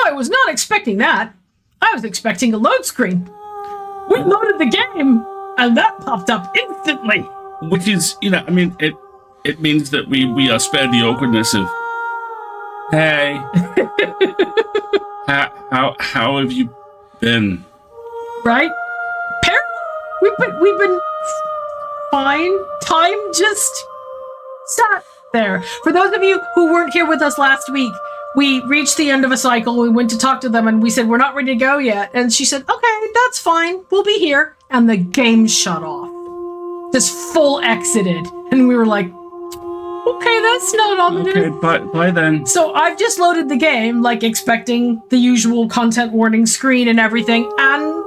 I was not expecting that. I was expecting a load screen. We loaded the game, and that popped up instantly. Which is, it means that we are spared the awkwardness of, hey, how have you been? Right? Apparently, we've been fine. Time just sat there. For those of you who weren't here with us last week, we reached the end of a cycle. We went to talk to them and we said, we're not ready to go yet. And she said, okay, that's fine. We'll be here. And the game shut off. Just full exited. And we were like, okay, that's not ominous. Okay, bye then. So I've just loaded the game, like expecting the usual content warning screen and everything. And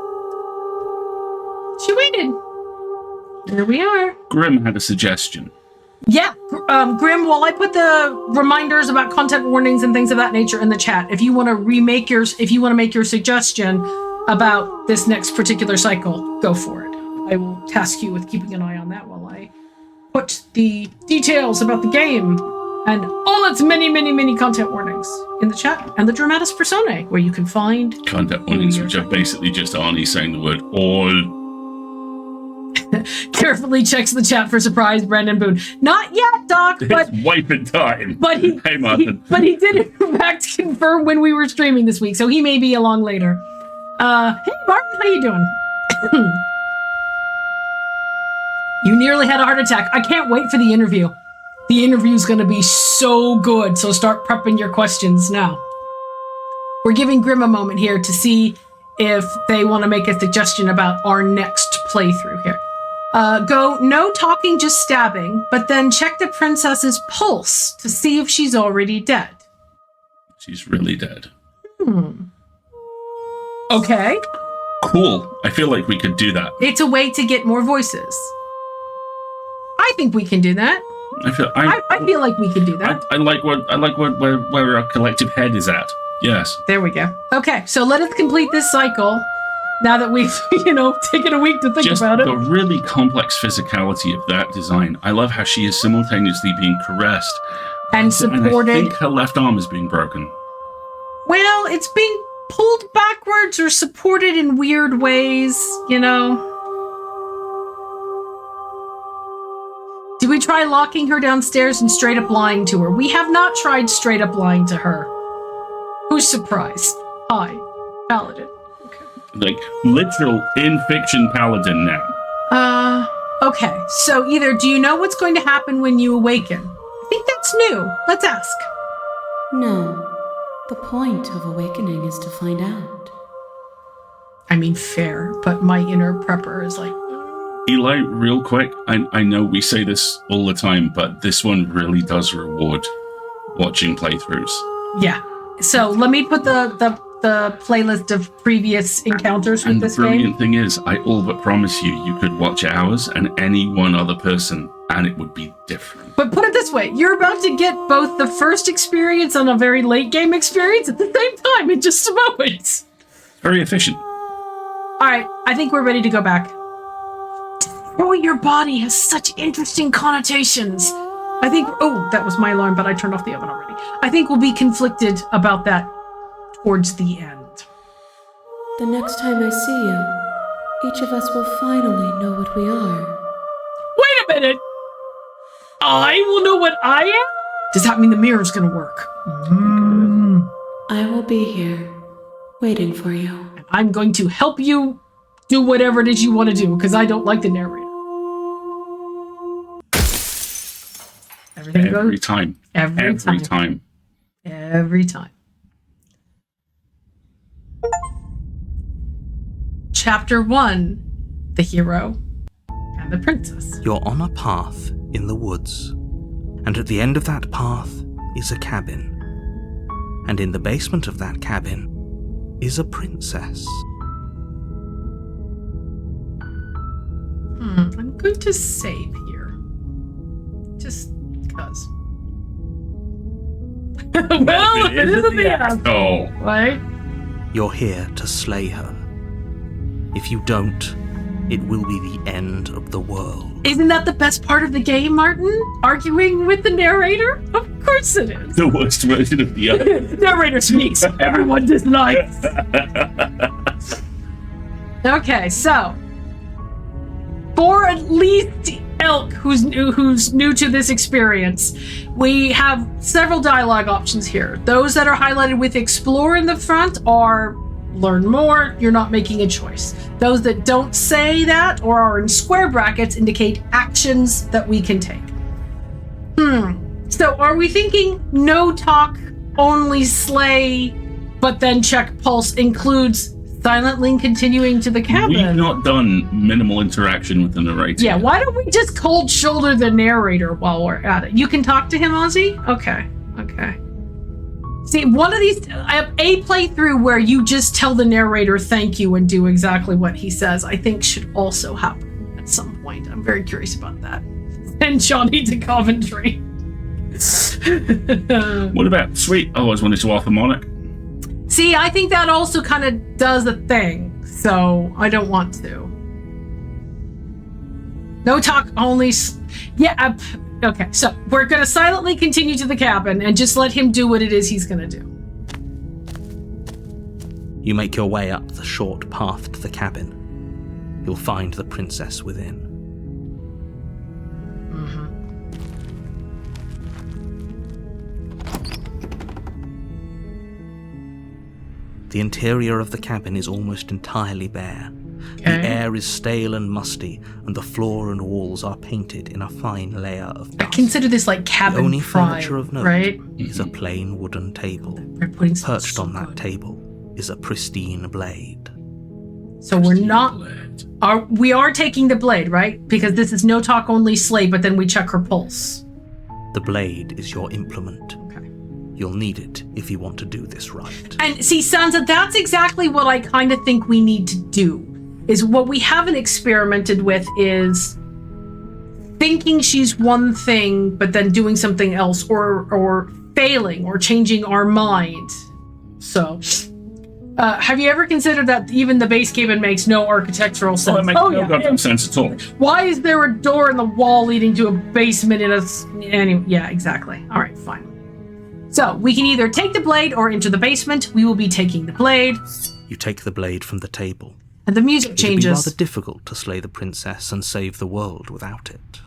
she waited. Here we are. Grim had a suggestion. Yeah, Grim, while I put the reminders about content warnings and things of that nature in the chat, if you want to make your suggestion about this next particular cycle, go for it. I will task you with keeping an eye on that while I put the details about the game and all its many, many, many content warnings in the chat and the Dramatis Personae, where you can find content warnings, which are basically just Arnie saying the word all. Carefully checks the chat for surprise, Brandon Boone. Not yet, Doc, but it's wiping time. But hey, Martin. He did in fact confirm when we were streaming this week, so he may be along later. Hey, Martin, how you doing? You nearly had a heart attack. I can't wait for the interview. The interview's going to be so good, so start prepping your questions now. We're giving Grim a moment here to see if they want to make a suggestion about our next playthrough here. Go, no talking, just stabbing, but then check the princess's pulse to see if she's already dead. She's really dead. Okay. Cool. I feel like we could do that. It's a way to get more voices. I think we can do that. I feel like we can do that. I like where our collective head is at. Yes. There we go. Okay, so let us complete this cycle. Now that we've, taken a week to think about it. The really complex physicality of that design. I love how she is simultaneously being caressed and supported. And I think her left arm is being broken. Well, it's being pulled backwards or supported in weird ways, Did we try locking her downstairs and straight up lying to her? We have not tried straight up lying to her. Who's surprised? Hi, Paladin. Like, literal in-fiction paladin now. Okay. So either do you know what's going to happen when you awaken? I think that's new. Let's ask. No. The point of awakening is to find out. I mean, fair, but my inner prepper is like... Eli, real quick, I know we say this all the time, but this one really does reward watching playthroughs. Yeah. So let me put the playlist of previous encounters with this game. And the brilliant thing is, I all but promise you could watch ours and any one other person, and it would be different. But put it this way, you're about to get both the first experience and a very late game experience at the same time in just a moment. Very efficient. All right, I think we're ready to go back. Destroy your body has such interesting connotations. I think, that was my alarm, but I turned off the oven already. I think we'll be conflicted about that towards the end. The next time I see you, each of us will finally know what we are. Wait a minute! I will know what I am? Does that mean the mirror's gonna work? I will be here, waiting for you. And I'm going to help you do whatever it is you want to do, because I don't like the narrator. Every time. Every time. Chapter 1, The Hero and the Princess. You're on a path in the woods, and at the end of that path is a cabin. And in the basement of that cabin is a princess. I'm going to save here. Just because. Well, it isn't the asshole, right? You're here to slay her. If you don't, it will be the end of the world. Isn't that the best part of the game, Martin? Arguing with the narrator? Of course it is. The worst version of the other. Narrator speaks. Everyone dislikes. Okay, so for at least Elk, who's new to this experience, we have several dialogue options here. Those that are highlighted with explore in the front are learn more, you're not making a choice. Those that don't say that or are in square brackets indicate actions that we can take. So are we thinking no talk, only slay, but then check pulse includes silently continuing to the cabin? We've not done minimal interaction with the narrator. Yeah, why don't we just cold shoulder the narrator while we're at it? You can talk to him, Ozzy? Okay. See, one of these, a playthrough where you just tell the narrator thank you and do exactly what he says, I think should also happen at some point. I'm very curious about that. And Johnny to Coventry. What about sweet? I always wanted to harmonic. See, I think that also kind of does a thing, so I don't want to. No talk, only... Yeah, okay, so we're going to silently continue to the cabin and just let him do what it is he's going to do. You make your way up the short path to the cabin. You'll find the princess within. The interior of the cabin is almost entirely bare. The air is stale and musty, and the floor and walls are painted in a fine layer of dust. I consider this like cabin The only prime, furniture of note right? is a plain wooden table. They're putting something Perched so on that good. table is a pristine blade. So we're not... We are taking the blade, right? Because this is no talk, only slay, but then we check her pulse. The blade is your implement. Okay. You'll need it if you want to do this right. And see, Sansa, that's exactly what I kind of think we need to do. Is what we haven't experimented with is thinking she's one thing, but then doing something else, or failing, or changing our mind. So, have you ever considered that even the base cabin makes no architectural sense? Well, it makes no goddamn sense at all. Why is there a door in the wall leading to a basement in a... Anyway, yeah, exactly. All right, fine. So, we can either take the blade or enter the basement. We will be taking the blade. You take the blade from the table. And the music It would be changes. rather difficult to slay the princess and save the world without it.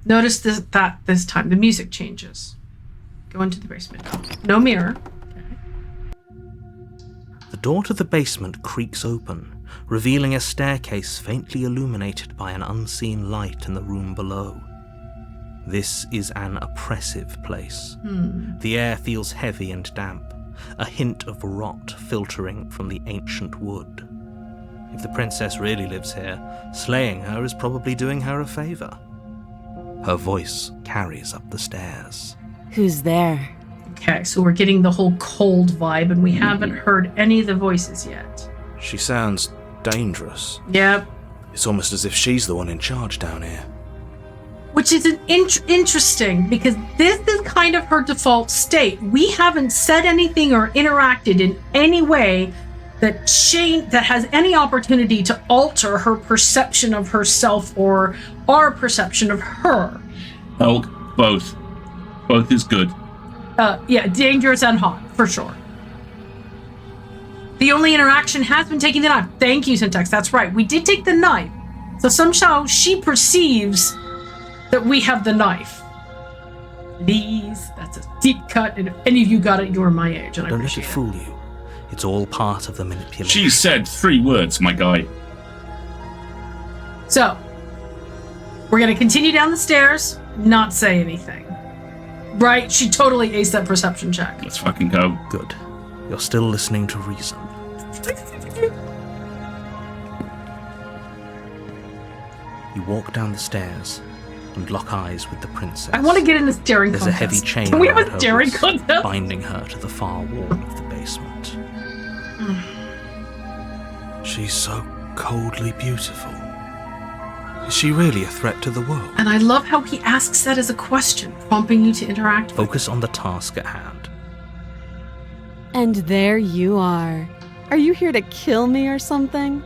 Notice that this time the music changes. Go into the basement. No mirror. The door to the basement creaks open, revealing a staircase faintly illuminated by an unseen light in the room below. This is an oppressive place. The air feels heavy and damp, a hint of rot filtering from the ancient wood. If the princess really lives here, slaying her is probably doing her a favor. Her voice carries up the stairs. Who's there? Okay, so we're getting the whole cold vibe, and we haven't heard any of the voices yet. She sounds dangerous. Yep. It's almost as if she's the one in charge down here. Which is an interesting, because this is kind of her default state. We haven't said anything or interacted in any way that has any opportunity to alter her perception of herself or our perception of her. Elk, both. Both is good. Yeah, dangerous and hot, for sure. The only interaction has been taking the knife. Thank you, Syntax. That's right. We did take the knife. So somehow she perceives that we have the knife. Please, that's a deep cut, and if any of you got it, you're my age, and I Don't let appreciate it fool you. It's all part of the manipulation. She said 3 words, my guy. So, we're going to continue down the stairs, not say anything. Right? She totally aced that perception check. Let's fucking go. Good. You're still listening to reason. You walk down the stairs and lock eyes with the princess. I want to get in the staring There's contest. a heavy chain Can we have around a her staring wrist, contest? binding her to the far wall of the basement. She's so coldly beautiful. Is she really a threat to the world? And I love how he asks that as a question, prompting you to interact with. Focus on the task at hand. And there you are. Are you here to kill me or something?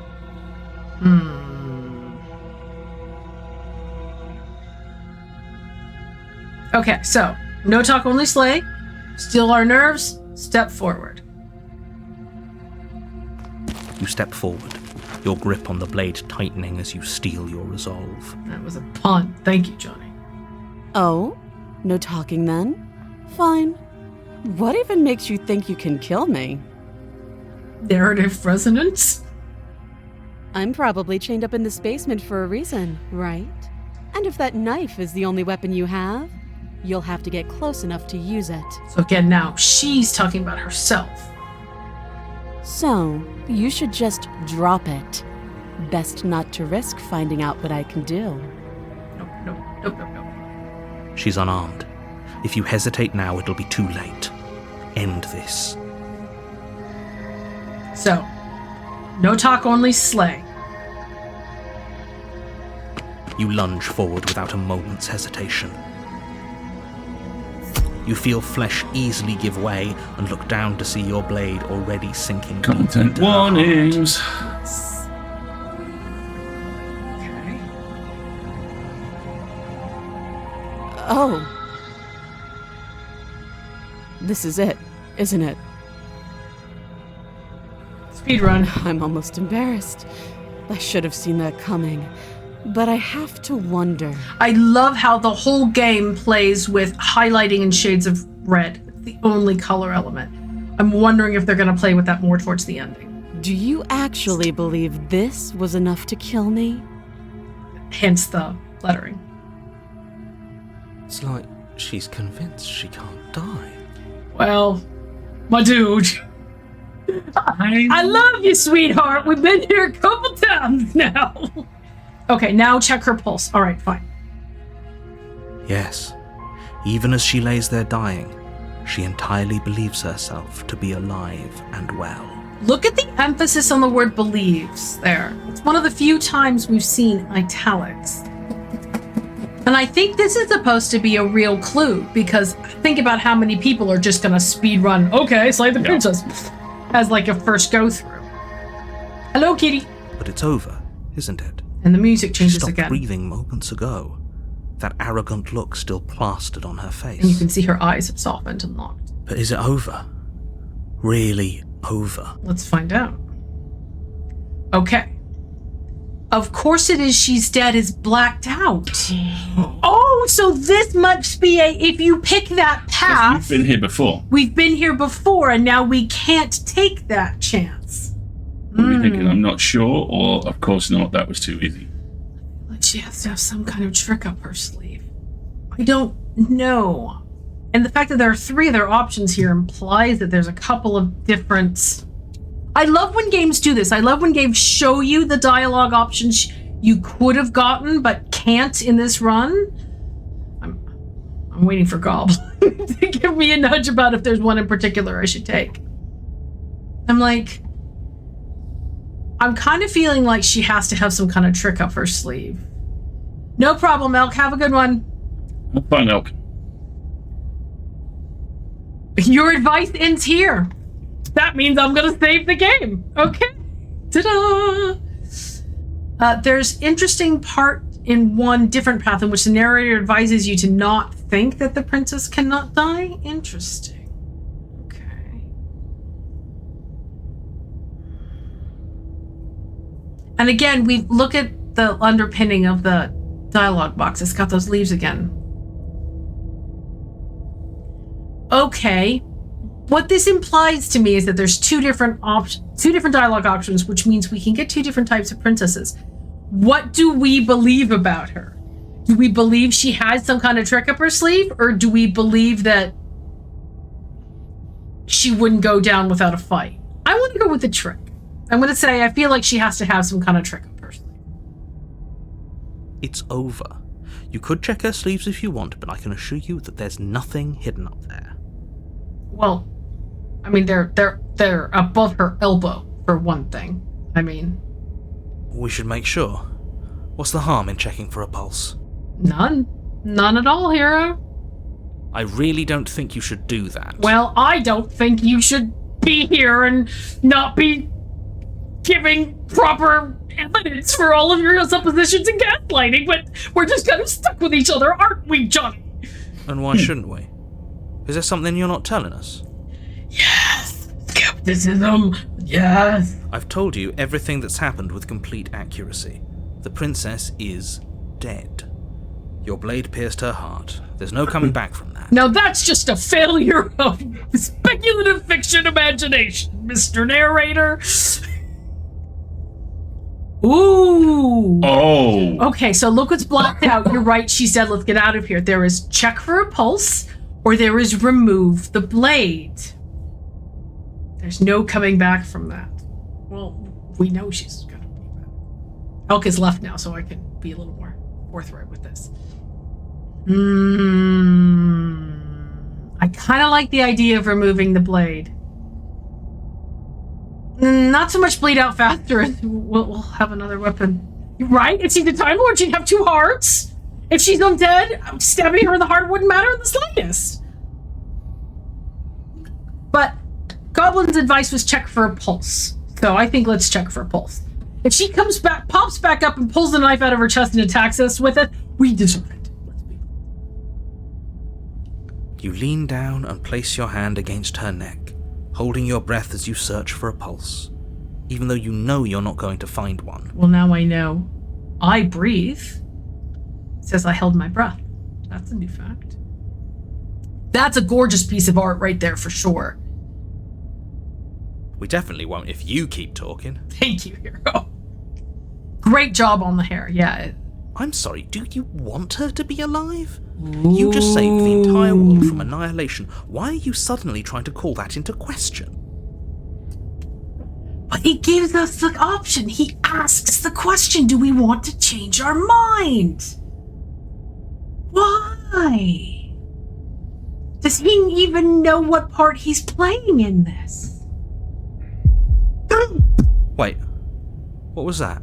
Okay, so no talk, only slay. Still our nerves. Step forward. You step forward, your grip on the blade tightening as you steel your resolve. That was a pun. Thank you, Johnny. Oh? No talking then? Fine. What even makes you think you can kill me? Narrative resonance? I'm probably chained up in this basement for a reason, right? And if that knife is the only weapon you have, you'll have to get close enough to use it. So again, now she's talking about herself. So, you should just drop it. Best not to risk finding out what I can do. Nope. She's unarmed. If you hesitate now, it'll be too late. End this. So, no talk, only slay. You lunge forward without a moment's hesitation. You feel flesh easily give way and look down to see your blade already sinking deep Content into her heart. warnings. Okay. Oh. This is it, isn't it? Speedrun. I'm almost embarrassed. I should have seen that coming. But I have to wonder. I love how the whole game plays with highlighting in shades of red. It's the only color element. I'm wondering if they're going to play with that more towards the ending. Do you actually believe this was enough to kill me? Hence the lettering. It's like she's convinced she can't die. Well, my dude. I love you, sweetheart. We've been here a couple times now. Okay, now check her pulse. All right, fine. Yes, even as she lays there dying, she entirely believes herself to be alive and well. Look at the emphasis on the word believes there. It's one of the few times we've seen italics. And I think this is supposed to be a real clue, because think about how many people are just going to speed run, okay, slay the princess, as like a first go through. Hello, kitty. But it's over, isn't it? And the music She changes stopped again. breathing moments ago. That arrogant look still plastered on her face. And you can see her eyes have softened and locked. But is it over? Really over? Let's find out. Okay. Of course it is. She's dead is blacked out. Oh, so this must be a, if you pick that path. We've been here before. We've been here before, and now we can't take that chance. Were we thinking, I'm not sure, or of course not, that was too easy? Like she has to have some kind of trick up her sleeve. I don't know. And the fact that there are three other options here implies that there's a couple of different... I love when games do this. I love when games show you the dialogue options you could have gotten but can't in this run. I'm waiting for Goblin to give me a nudge about if there's one in particular I should take. I'm like... I'm kind of feeling like she has to have some kind of trick up her sleeve. No problem, Elk. Have a good one. Fine, Elk. Your advice ends here. That means I'm going to save the game. Okay. Ta-da! There's interesting part in one different path in which the narrator advises you to not think that the princess cannot die. Interesting. Okay. And again, we look at the underpinning of the dialogue box. It's got those leaves again. Okay. What this implies to me is that there's two different dialogue options, which means we can get two different types of princesses. What do we believe about her? Do we believe she has some kind of trick up her sleeve, or do we believe that she wouldn't go down without a fight? I want to go with the trick. I'm going to say I feel like she has to have some kind of trick up her sleeve. It's over. You could check her sleeves if you want, but I can assure you that there's nothing hidden up there. Well, I mean, they're above her elbow, for one thing. I mean... We should make sure. What's the harm in checking for a pulse? None. None at all, hero. I really don't think you should do that. Well, I don't think you should be here and not be giving proper evidence for all of your suppositions and gaslighting, but we're just kind of stuck with each other, aren't we, Johnny? And why shouldn't we? Is there something you're not telling us? Yes! Skepticism! Yes! I've told you everything that's happened with complete accuracy. The princess is dead. Your blade pierced her heart. There's no coming back from that. Now that's just a failure of speculative fiction imagination, Mr. Narrator. Ooh. Oh. Okay, so look what's blacked out. You're right, she said, let's get out of here. There is check for a pulse, or there is remove the blade. There's no coming back from that. Well, we know she's gonna be back. Elk is left now, so I can be a little more forthright with this. I kind of like the idea of removing the blade. Not so much bleed out faster, and we'll have another weapon. You're right, if she's the Time Lord, she'd have 2 hearts. If she's undead, stabbing her in the heart wouldn't matter in the slightest. But Goblin's advice was check for a pulse. So I think let's check for a pulse. If she comes back, pops back up and pulls the knife out of her chest and attacks us with it, we deserve it. You lean down and place your hand against her neck, holding your breath as you search for a pulse, even though you know you're not going to find one. Well, now I know. I breathe. It says I held my breath. That's a new fact. That's a gorgeous piece of art right there for sure. We definitely won't if you keep talking. Thank you, hero. Great job on the hair, yeah. I'm sorry, do you want her to be alive? You just saved the entire world from annihilation. Why are you suddenly trying to call that into question? But he gives us the option. He asks the question, do we want to change our mind? Why? Does he even know what part he's playing in this? Wait, what was that?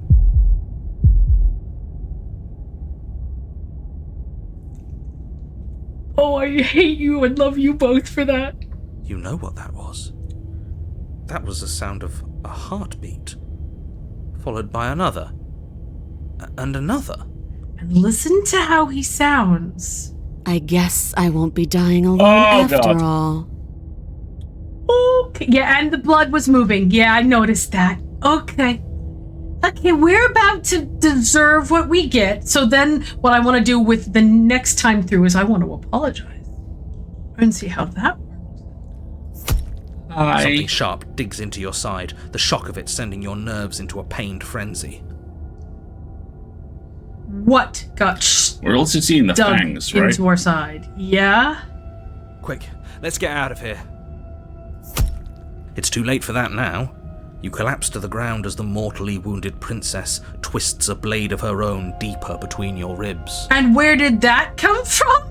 Oh, I hate you and love you both for that. You know what that was. That was the sound of a heartbeat, followed by another, and another. And listen to how he sounds. I guess I won't be dying alone after God. all. Okay, yeah, and the blood was moving. Yeah, I noticed that. Okay. Okay, we're about to deserve what we get. So then what I want to do with the next time through is I want to apologize. And see how that works. Something sharp digs into your side, the shock of it sending your nerves into a pained frenzy. What got We're also seeing the dug fangs, right? into our side? Yeah? Quick, let's get out of here. It's too late for that now. You collapse to the ground as the mortally wounded princess twists a blade of her own deeper between your ribs. And where did that come from?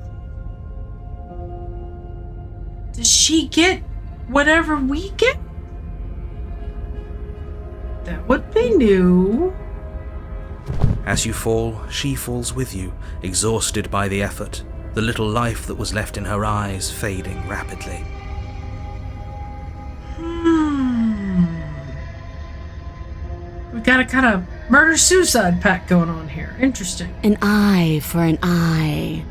Does she get whatever we get? That would be new. As you fall, she falls with you, exhausted by the effort, the little life that was left in her eyes fading rapidly. We've got a kind of murder-suicide pact going on here. Interesting. An eye for an eye.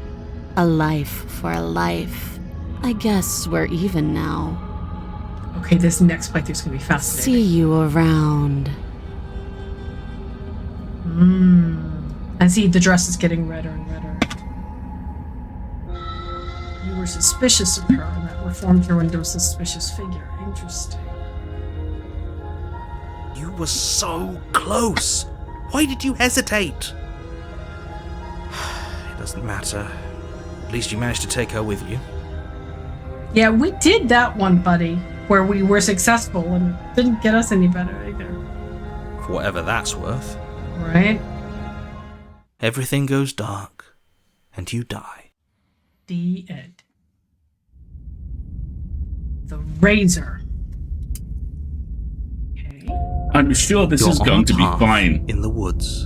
A life for a life. I guess we're even now. Okay, this next playthrough's gonna be fascinating. See you around. I see the dress is getting redder and redder. You were suspicious of her, and that reformed her into a suspicious figure. Interesting. You were so close! Why did you hesitate? It doesn't matter. At least you managed to take her with you. Yeah, we did that one, buddy, where we were successful and it didn't get us any better either. For whatever that's worth. Right? Everything goes dark, and you die. The end. The razor. Okay. I'm sure this You're is on going a to be path fine. in the woods,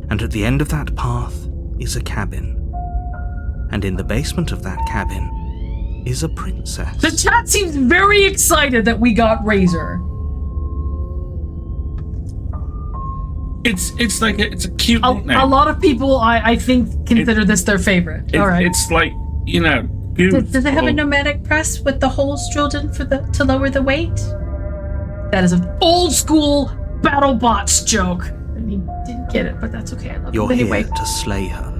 and at the end of that path is a cabin. And in the basement of that cabin is a princess. The chat seems very excited that we got razor. It's like it's a cute nickname. A lot of people, I think, consider this their favorite. All right. It's like you know, Does it have a pneumatic press with the holes drilled in to lower the weight? That is an old school BattleBots joke. And he didn't get it, but that's okay. I love You're him anyway. here to slay her.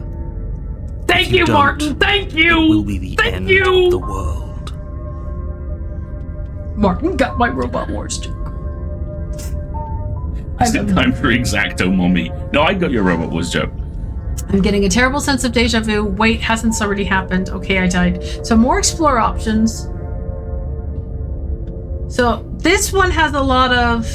Thank If you you, don't, Martin. Thank you. It will be the Thank end you. of the world. Martin got my Robot Wars joke. Is it time for Exacto, mommy? No, I got your Robot Wars joke. I'm getting a terrible sense of deja vu. Wait, hasn't already happened. Okay, I died. So more explore options. So this one has a lot of...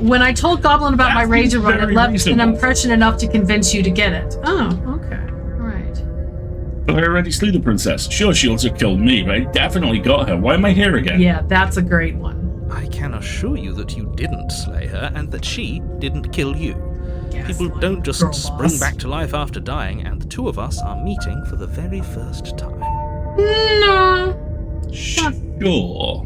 when I told Goblin about my razor run, it left an impression enough to convince you to get it. Oh, okay. All right. But I already slew the princess. Sure, she also killed me, but I definitely got her. Why am I here again? Yeah, that's a great one. I can assure you that you didn't slay her and that she didn't kill you. Yes, People don't just girl spring boss. back to life after dying, and the two of us are meeting for the very first time. No. Sure. Well,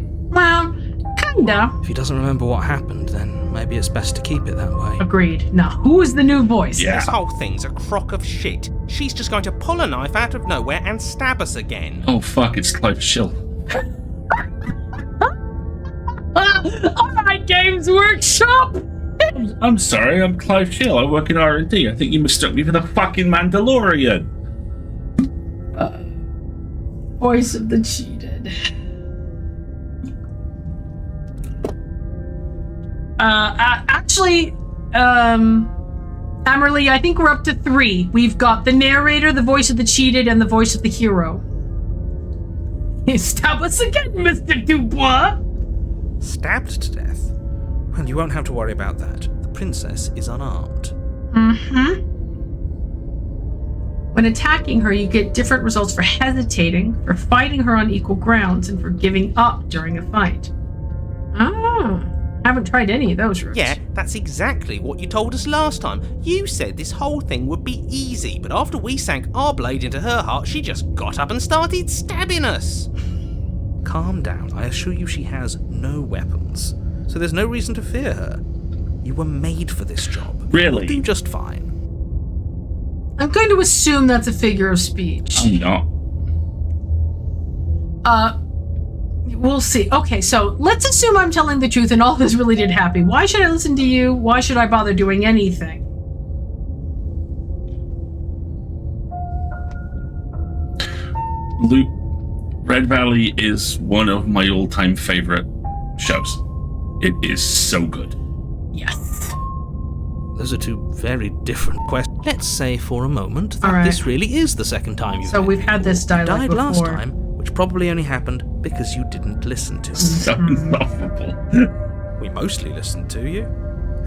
kinda. If he doesn't remember what happened, then maybe it's best to keep it that way. Agreed. Now, who is the new voice? Yeah. This whole thing's a crock of shit. She's just going to pull a knife out of nowhere and stab us again. Oh, fuck, it's Clive Schill. All right, Games Workshop. I'm sorry, I'm Clive Schill. I work in R&D. I think you mistook me for the fucking Mandalorian. Voice of the cheated. Actually, Amerly, I think we're up to 3. We've got the narrator, the voice of the cheated, and the voice of the hero. Stab us again, Mr. Dubois. Stabbed to death? Well, you won't have to worry about that. The princess is unarmed. Mm-hmm. When attacking her, you get different results for hesitating, for fighting her on equal grounds, and for giving up during a fight. Ah, haven't tried any of those routes. Yeah, that's exactly what you told us last time. You said this whole thing would be easy, but after we sank our blade into her heart, she just got up and started stabbing us. Calm down. I assure you she has no weapons, so there's no reason to fear her. You were made for this job. Really? You'll do just fine. I'm going to assume that's a figure of speech. I'm not. We'll see. Okay, so let's assume I'm telling the truth and all this really did happen. Why should I listen to you? Why should I bother doing anything? Luke, Red Valley is one of my all-time favorite shows. It is so good. Yes. Those are two very different questions. Let's say for a moment that All right. this really is the second time you've So met we've me. had this You dialogue died before. last time, which probably only happened because you didn't listen to me. So insufferable. We mostly listened to you.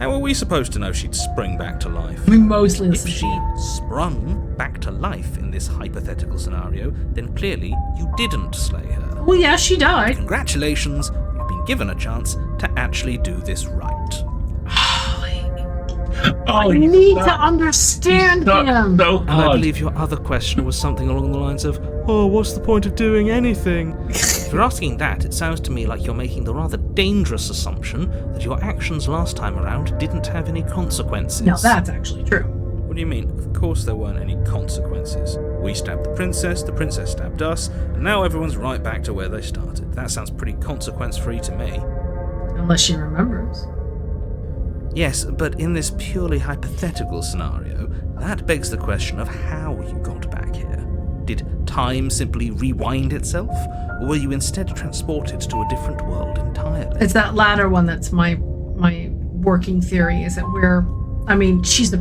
How were we supposed to know she'd spring back to life? We mostly If listen to she you. sprung back to life in this hypothetical scenario, then clearly you didn't slay her. Well, yeah, she died. Congratulations, you've been given a chance to actually do this right. Oh, I need to understand him. So And I hard. believe your other question was something along the lines of, oh, what's the point of doing anything? If you're asking that, it sounds to me like you're making the rather dangerous assumption that your actions last time around didn't have any consequences. No, that's actually true. What do you mean? Of course there weren't any consequences. We stabbed the princess stabbed us, and now everyone's right back to where they started. That sounds pretty consequence-free to me. Unless she remembers. Yes, but in this purely hypothetical scenario, that begs the question of how you got back here. Did time simply rewind itself, or were you instead transported to a different world entirely? It's that latter one that's my working theory, is that she's a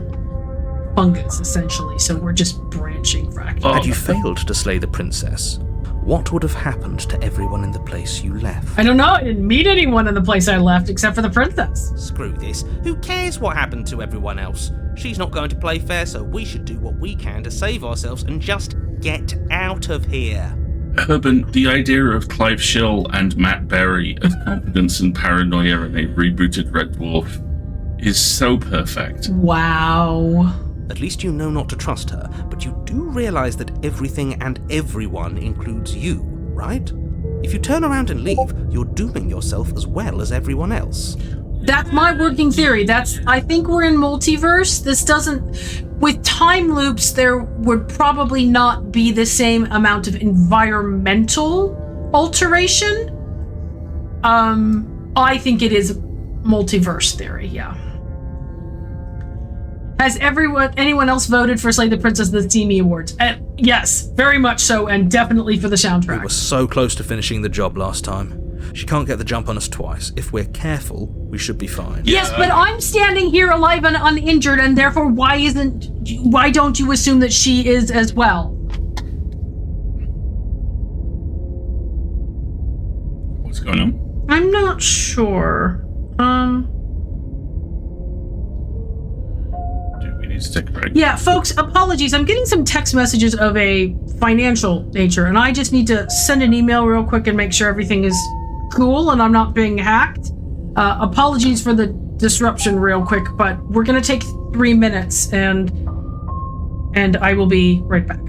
fungus, essentially, so we're just branching fractals. Oh. Had you failed to slay the princess, what would have happened to everyone in the place you left? I don't know, I didn't meet anyone in the place I left except for the princess. Screw this. Who cares what happened to everyone else? She's not going to play fair, so we should do what we can to save ourselves and just get out of here. Urban, the idea of Clive Schill and Matt Berry as confidence and paranoia in a rebooted Red Dwarf is so perfect. Wow. At least you know not to trust her, but you do realize that everything and everyone includes you, right? If you turn around and leave, you're dooming yourself as well as everyone else. That's my working theory. I think we're in multiverse. with time loops, there would probably not be the same amount of environmental alteration. I think it is multiverse theory, yeah. Has anyone else voted for Slay the Princess the Steamy Awards? Yes, very much so, and definitely for the soundtrack. We were so close to finishing the job last time. She can't get the jump on us twice. If we're careful, we should be fine. Yes, but I'm standing here alive and uninjured, and therefore why don't you assume that she is as well? What's going on? I'm not sure. Do we need to take a break? Yeah, folks, apologies. I'm getting some text messages of a financial nature, and I just need to send an email real quick and make sure everything is cool and I'm not being hacked. Apologies for the disruption real quick, but we're going to take 3 minutes and I will be right back.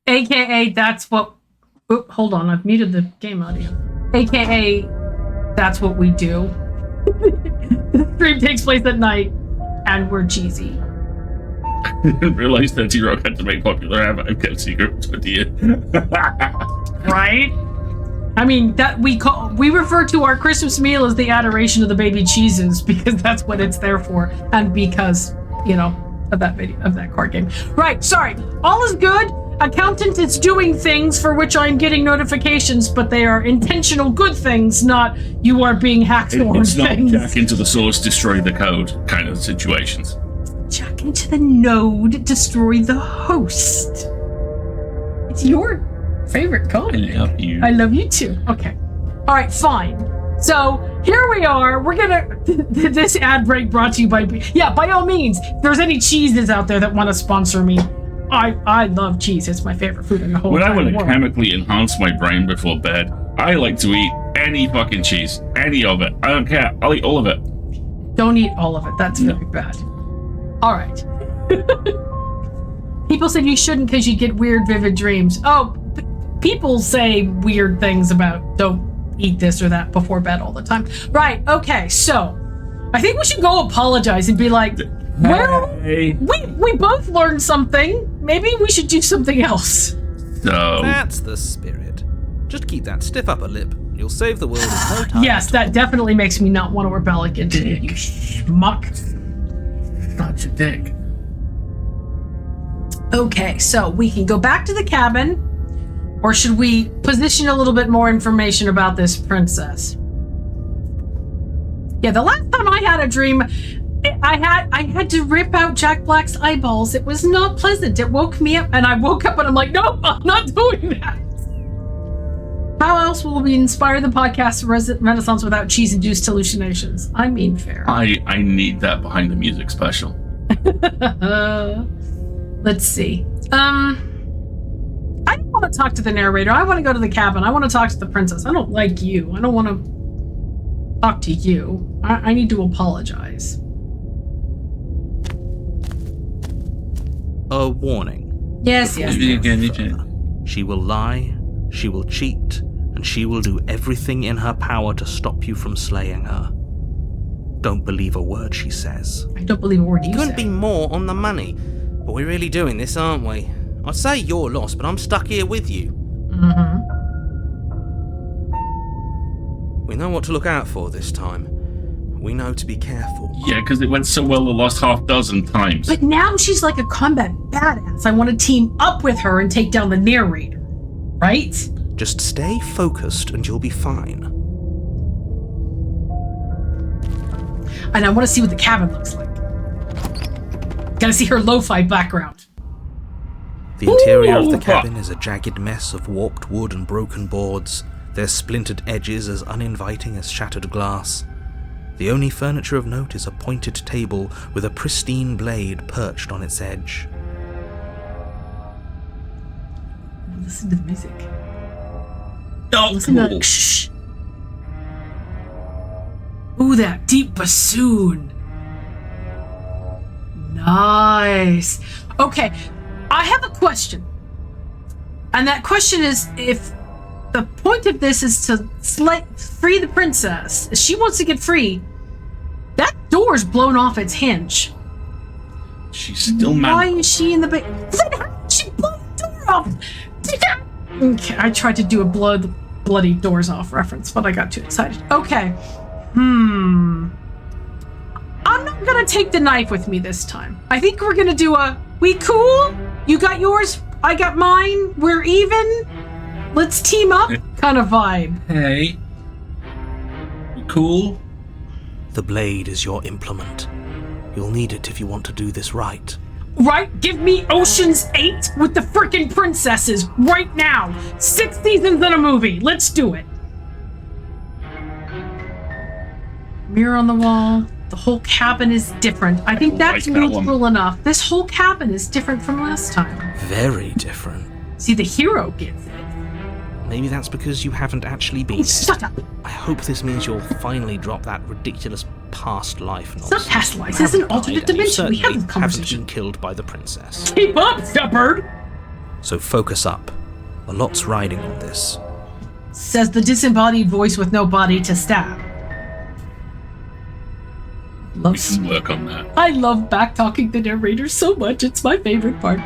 AKA, that's what... Oop, hold on, I've muted the game audio. AKA, that's what we do. The stream takes place at night, and we're cheesy. I didn't realize 30 Rock had to make popular have I've kept secret for a year. Right? I mean, that we refer to our Christmas meal as the adoration of the baby cheeses because that's what it's there for, and because, you know, of that video, of that card game. Right, sorry. All is good. Accountant is doing things for which I'm getting notifications, but they are intentional good things, not you are being hacked or It's not things. jack into the source, destroy the code kind of situations. Jack into the node, destroy the host. It's your favorite code. I love you. I love you too. Okay. All right, fine. So here we are. We're gonna. This ad break brought to you by. Yeah, by all means, if there's any cheeses out there that want to sponsor me, I love cheese. It's my favorite food in the whole When I entire want to world. chemically enhance my brain before bed, I like to eat any fucking cheese. Any of it. I don't care. I'll eat all of it. Don't eat all of it. That's very bad. All right. People said you shouldn't because you get weird, vivid dreams. Oh, people say weird things about don't eat this or that before bed all the time. Right. Okay. So I think we should go apologize and be like, well, Hey. we both learned something. Maybe we should do something else. So, That's the spirit. Just keep that stiff upper lip. You'll save the world in no time. Yes, that definitely makes me not want to rebel against you, you schmuck. such a dick. Okay, so we can go back to the cabin, or should we position a little bit more information about this princess? Yeah, the last time I had a dream, I had to rip out Jack Black's eyeballs. It was not pleasant. It woke me up, and I woke up and I'm like, no, I'm not doing that. How else will we inspire the podcast Renaissance without cheese-induced hallucinations? I mean, fair. I need that behind the music special. Let's see. I don't want to talk to the narrator. I want to go to the cabin. I want to talk to the princess. I don't like you. I don't want to talk to you. I need to apologize. A warning. Yes. She will lie, she will cheat, and she will do everything in her power to stop you from slaying her. Don't believe a word she says. I don't believe a word you Couldn't say. be more on the money. But we're really doing this, aren't we? I'd say you're lost, but I'm stuck here with you. Mm-hmm. We know what to look out for this time. We know to be careful. Yeah, because it went so well the last half dozen times. But now she's like a combat badass. I want to team up with her and take down the narrator. Right? Just stay focused and you'll be fine. And I want to see what the cabin looks like. Gotta see her lo-fi background. The interior of the Ooh. cabin is a jagged mess of warped wood and broken boards, their splintered edges as uninviting as shattered glass. The only furniture of note is a pointed table with a pristine blade perched on its edge. Listen to the music. Oh, Listen to cool. shh. Ooh, that deep bassoon. Nice. Okay, I have a question. And that question is, if the point of this is to free the princess, if she wants to get free, that door's blown off its hinge. She's still Why mad. is she in the bed? Then how did she blow the door off? Okay, I tried to do a bloody doors off reference, but I got too excited. Okay. I'm not gonna take the knife with me this time. I think we're gonna do a, we cool? You got yours, I got mine, we're even? Let's team up kind of vibe. Hey. You cool? The blade is your implement. You'll need it if you want to do this right. Right? Give me Ocean's 8 with the frickin' princesses right now. 6 seasons in a movie. Let's do it. Mirror on the wall. The whole cabin is different. I think that's like that one. neutral enough. This whole cabin is different from last time. Very different. See, the hero gets it. Maybe that's because you haven't actually been Shut there. up. I hope this means you'll finally drop that ridiculous past life It's nonsense. not past life. You This is an haven't alternate died, and you dimension. We had certainly this conversation. haven't been killed by the princess. Keep up, shepherd! So focus up. A lot's riding on this. Says the disembodied voice with no body to stab. We Love can work on that. I love back-talking the narrator so much. It's my favorite part.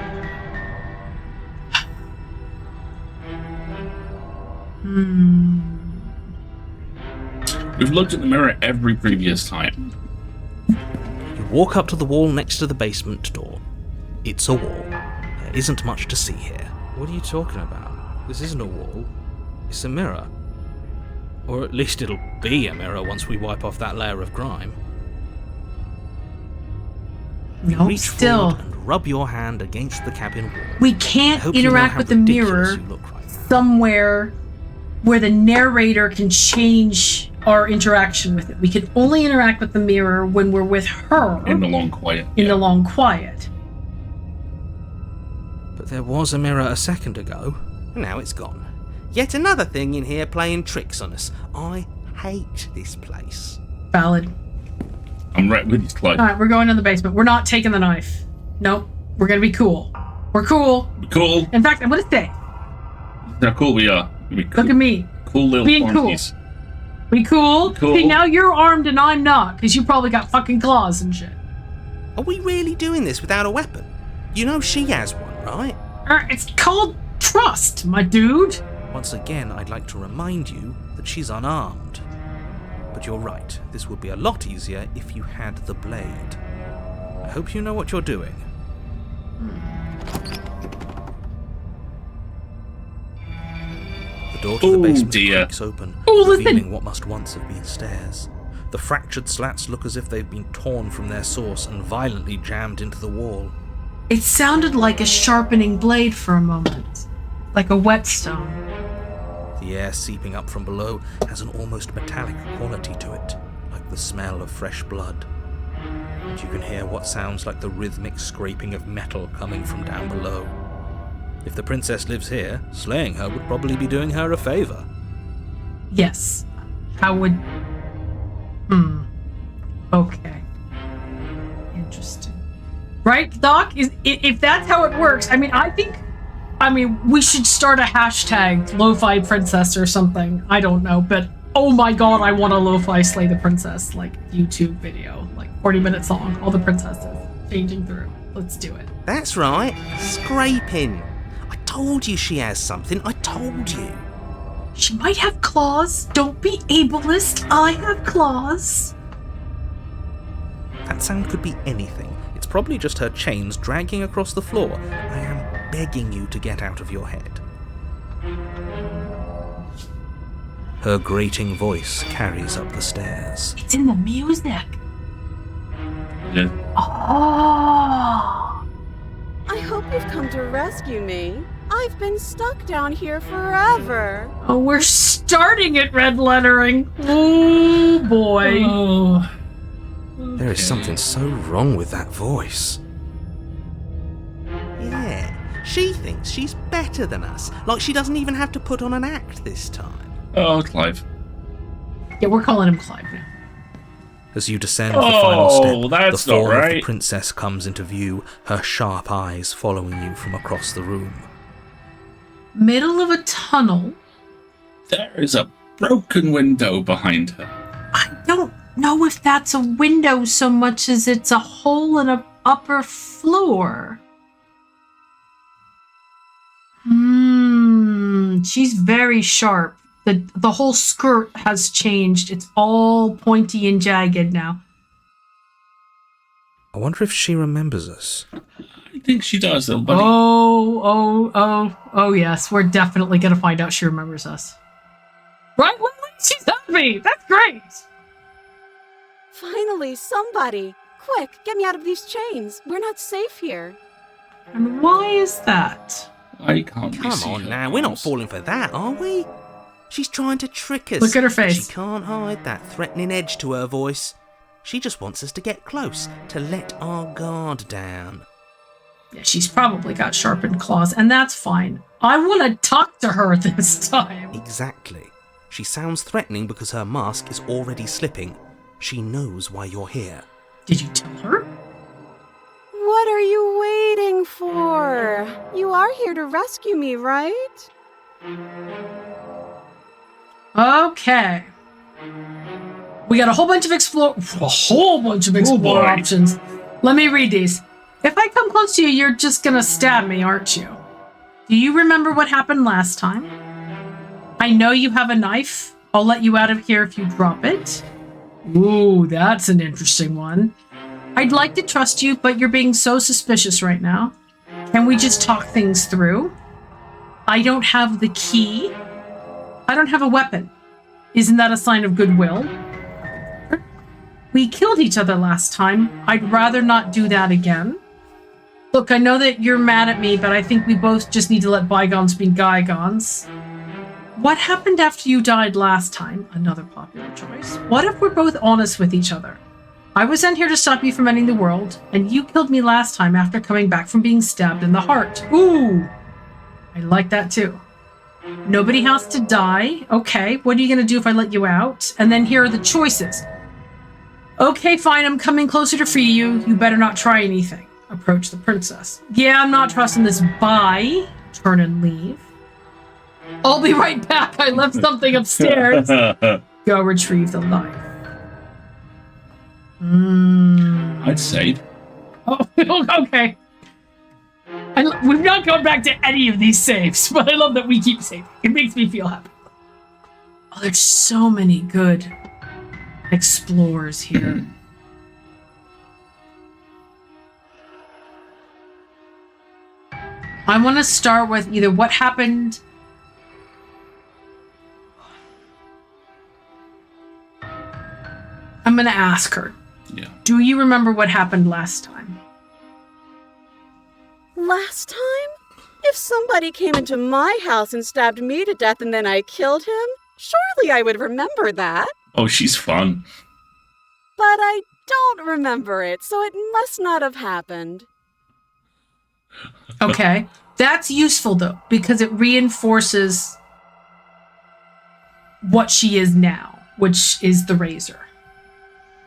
We've looked at the mirror every previous time. You walk up to the wall next to the basement door. It's a wall. There isn't much to see here. What are you talking about? This isn't a wall. It's a mirror. Or at least it'll be a mirror once we wipe off that layer of grime. No, Reach still. forward and rub your hand against the cabin wall. We I can't hope you know interact how with the ridiculous mirror you look right now. somewhere where the narrator can change our interaction with it. We can only interact with the mirror when we're with her. In the long quiet. In the long quiet. But there was a mirror a second ago. Now it's gone. Yet another thing in here playing tricks on us. I hate this place. Valid. I'm right with you, Clive. Alright, we're going in the basement. We're not taking the knife. Nope. We're gonna be cool. We're cool. Cool. In fact, I'm gonna say, How cool we are. Cool. look at me. Cool little Being cool. parties. We cool? Cool. See, now you're armed and I'm not, because you probably got fucking claws and shit. Are we really doing this without a weapon? You know she has one, right? It's called trust, my dude. Once again, I'd like to remind you that she's unarmed. But you're right, this would be a lot easier if you had the blade. I hope you know what you're doing. The door to the basement creaks open, revealing what must once have been stairs. The fractured slats look as if they've been torn from their source and violently jammed into the wall. It sounded like a sharpening blade for a moment. Like a whetstone. The air seeping up from below has an almost metallic quality to it, like the smell of fresh blood. And you can hear what sounds like the rhythmic scraping of metal coming from down below. If the princess lives here, slaying her would probably be doing her a favor. Yes. How would... Okay. Interesting. Right, Doc? If that's how it works, I mean, we should start a hashtag lo-fi princess or something. I don't know, but oh my god, I want a lo-fi slay the princess, like, YouTube video. Like, 40 minutes long, all the princesses changing through. Let's do it. That's right, scraping. I told you she has something, I told you. She might have claws. Don't be ableist. I have claws. That sound could be anything. It's probably just her chains dragging across the floor. I am begging you to get out of your head. Her grating voice carries up the stairs. It's in the music. Yeah. Oh. I hope you've come to rescue me. I've been stuck down here forever. Oh, we're starting at red lettering. Oh, boy. Oh. There is something so wrong with that voice. Yeah, she thinks she's better than us, like she doesn't even have to put on an act this time. Oh, Clive. Yeah, we're calling him Clive now. As you descend the final step, that's the form not of the right. princess comes into view, her sharp eyes following you from across the room. Middle of a tunnel. There is a broken window behind her. I don't know if that's a window so much as it's a hole in an upper floor. She's very sharp. The whole skirt has changed. It's all pointy and jagged now. I wonder if she remembers us. I think she does, though, buddy. Oh, yes. We're definitely going to find out she remembers us. Right, Lily? She's happy. That's great. Finally, somebody! Quick, get me out of these chains. We're not safe here. And why is that? I can't Come on now, we're not falling for that, are we? She's trying to trick us. Look at her face. She can't hide that threatening edge to her voice. She just wants us to get close, to let our guard down. Yeah, she's probably got sharpened claws, and that's fine. I want to talk to her this time. Exactly. She sounds threatening because her mask is already slipping. She knows why you're here. Did you tell her? What are you waiting for? You are here to rescue me, right? Okay. We got a whole bunch of explore options. Let me read these. If I come close to you, you're just gonna stab me, aren't you? Do you remember what happened last time? I know you have a knife. I'll let you out of here if you drop it. Ooh, that's an interesting one. I'd like to trust you, but you're being so suspicious right now. Can we just talk things through? I don't have the key. I don't have a weapon. Isn't that a sign of goodwill? We killed each other last time. I'd rather not do that again. Look, I know that you're mad at me, but I think we both just need to let bygones be bygones. What happened after you died last time? Another popular choice. What if we're both honest with each other? I was sent here to stop you from ending the world, and you killed me last time after coming back from being stabbed in the heart. Ooh! I like that too. Nobody has to die. Okay, what are you going to do if I let you out? And then here are the choices. Okay, fine, I'm coming closer to free you. You better not try anything. Approach the princess. Yeah, I'm not trusting this. Bye. Turn and leave. I'll be right back. I left something upstairs. Go retrieve the knife. I'd save. Oh, okay. We've not gone back to any of these saves, but I love that we keep saving. It makes me feel happy. Oh, there's so many good explorers here. I want to start with either what happened. I'm going to ask her. Yeah. Do you remember what happened last time? Last time? If somebody came into my house and stabbed me to death and then I killed him, surely I would remember that. Oh, she's fun. But I don't remember it, so it must not have happened. Okay. That's useful, though, because it reinforces what she is now, which is the Razor.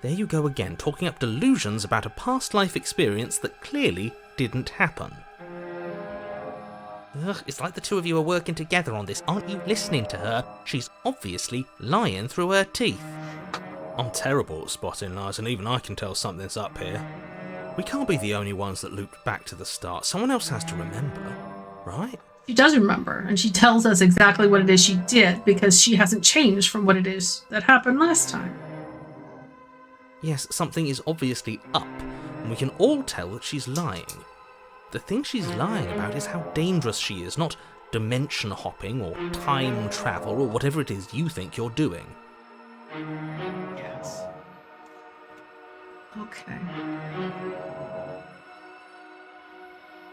There you go again, talking up delusions about a past life experience that clearly didn't happen. Ugh, it's like the two of you are working together on this. Aren't you listening to her? She's obviously lying through her teeth. I'm terrible at spotting lies, and even I can tell something's up here. We can't be the only ones that looped back to the start. Someone else has to remember, right? She does remember, and she tells us exactly what it is she did, because she hasn't changed from what it is that happened last time. Yes, something is obviously up, and we can all tell that she's lying. The thing she's lying about is how dangerous she is, not dimension hopping or time travel or whatever it is you think you're doing. Yes. Okay.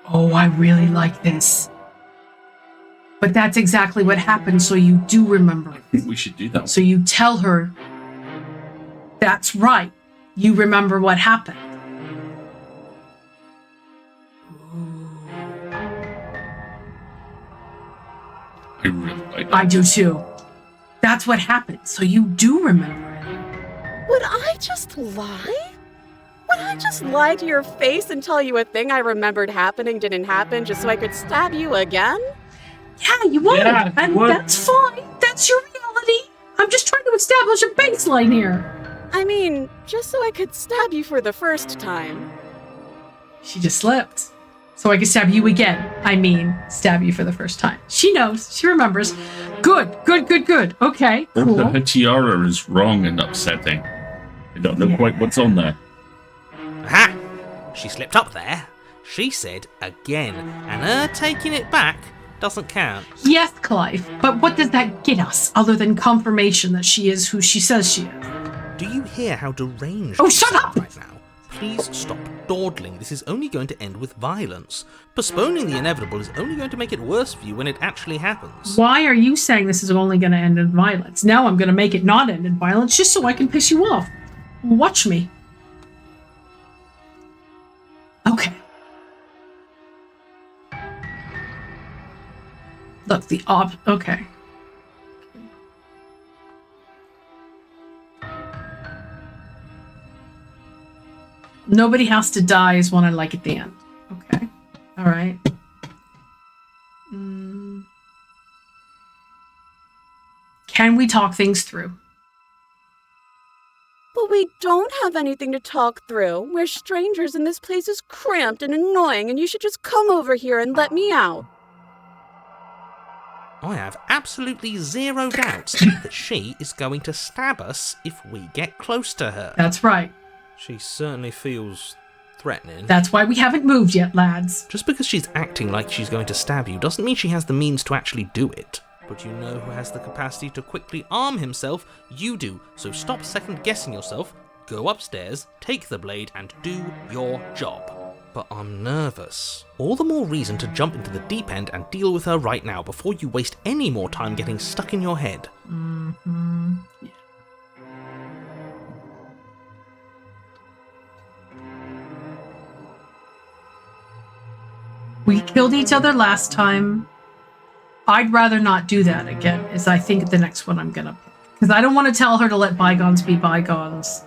Oh, I really like this. But that's exactly what happened, so you do remember. I think we should do that. So you tell her, that's right, you remember what happened. I really like that. I do too. That's what happened, so you do remember it. Would I just lie? Would I just lie to your face and tell you a thing I remembered happening didn't happen just so I could stab you again? Yeah, you would. Yeah, you and would. that's fine. That's your reality. I'm just trying to establish a baseline here. I mean, just so I could stab you for the first time. She just slipped. So I can stab you again. I mean, stab you for the first time. She knows. She remembers. Good. Okay, cool. Her tiara is wrong and upsetting. I don't know quite what's on there. Aha! She slipped up there. She said again, and her taking it back doesn't count. Yes, Clive, but what does that get us other than confirmation that she is who she says she is? Do you hear how deranged Oh, you shut sound up! right now? Please stop dawdling. This is only going to end with violence. Postponing the inevitable is only going to make it worse for you when it actually happens. Why are you saying this is only going to end in violence? Now I'm going to make it not end in violence just so I can piss you off. Watch me. Okay. Look, okay. Nobody has to die is one I like at the end. Okay. All right. Can we talk things through? But we don't have anything to talk through. We're strangers and this place is cramped and annoying and you should just come over here and let me out. I have absolutely zero doubts that she is going to stab us if we get close to her. That's right. She certainly feels threatening. That's why we haven't moved yet, lads. Just because she's acting like she's going to stab you doesn't mean she has the means to actually do it. But you know who has the capacity to quickly arm himself? You do. So stop second-guessing yourself, go upstairs, take the blade, and do your job. But I'm nervous. All the more reason to jump into the deep end and deal with her right now before you waste any more time getting stuck in your head. Mm-hmm. We killed each other last time. I'd rather not do that again, is I think the next one I'm gonna pick. Because I don't want to tell her to let bygones be bygones.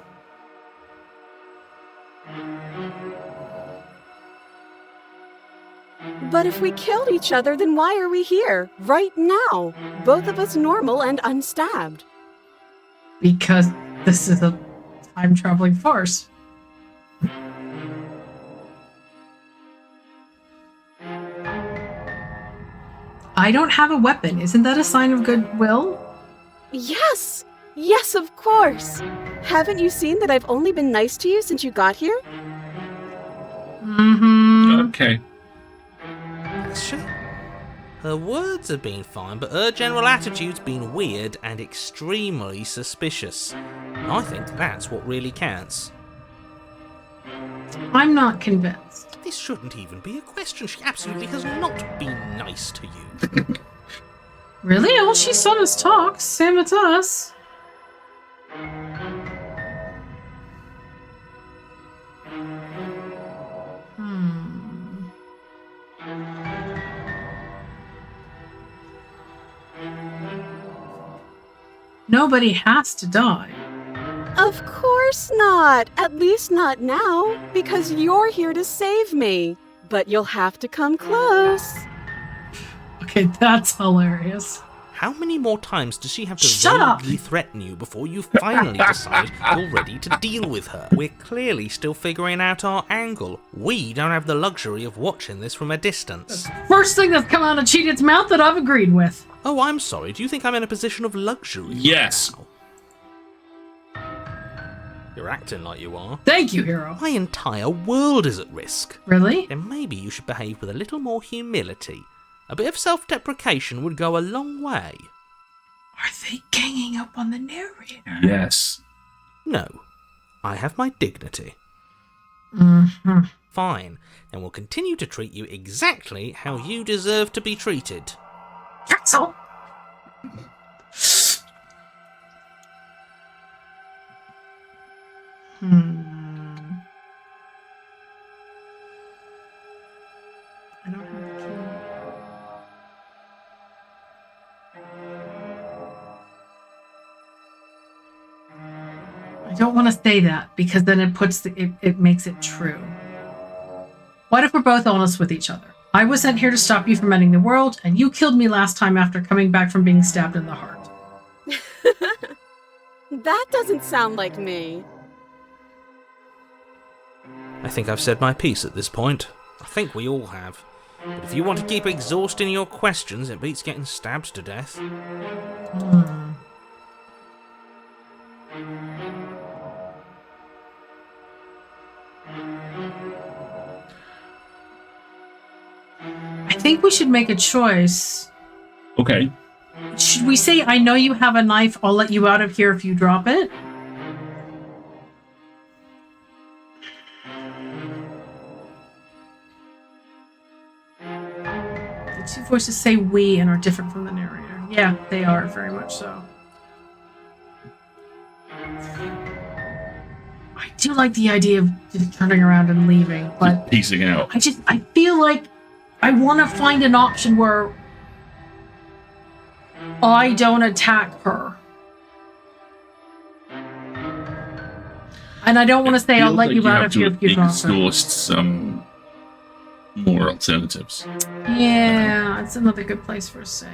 But if we killed each other, then why are we here, right now? Both of us normal and unstabbed. Because this is a time-traveling farce. I don't have a weapon. Isn't that a sign of goodwill? Yes! Yes, of course! Haven't you seen that I've only been nice to you since you got here? Mm-hmm. Okay. Actually, her words have been fine, but her general attitude's been weird and extremely suspicious. And I think that's what really counts. I'm not convinced. This shouldn't even be a question. She absolutely has not been nice to you. Really? All she saw us talk. Same with us. Nobody has to die. Of course not! At least not now, because you're here to save me. But you'll have to come close. Okay, that's hilarious. How many more times does she have to Shut up! vaguely threaten you before you finally decide you're ready to deal with her? We're clearly still figuring out our angle. We don't have the luxury of watching this from a distance. First thing that's come out of Cheetah's mouth that I've agreed with. Oh, I'm sorry. Do you think I'm in a position of luxury? right Yes. now? You're acting like you are. Thank you, hero. My entire world is at risk. Really? Then maybe you should behave with a little more humility. A bit of self-deprecation would go a long way. Are they ganging up on the narrator? Yes. No, I have my dignity. Mm-hmm. Fine, then we'll continue to treat you exactly how you deserve to be treated. Cancel. I don't have the key. I don't want to say that because then it puts it makes it true. What if we're both honest with each other? I was sent here to stop you from ending the world, and you killed me last time after coming back from being stabbed in the heart. That doesn't sound like me. I think I've said my piece at this point. I think we all have. But if you want to keep exhausting your questions, it beats getting stabbed to death. I think we should make a choice. Okay. Should we say, I know you have a knife, I'll let you out of here if you drop it? The two voices say we and are different from the narrator. Yeah, they are, very much so. I do like the idea of just turning around and leaving, but Piecing out. I feel like I want to find an option where I don't attack her. And I don't want to say I'll Feels let like you out have of here to if you drop her. exhaust some more alternatives. Yeah, it's another good place for a save.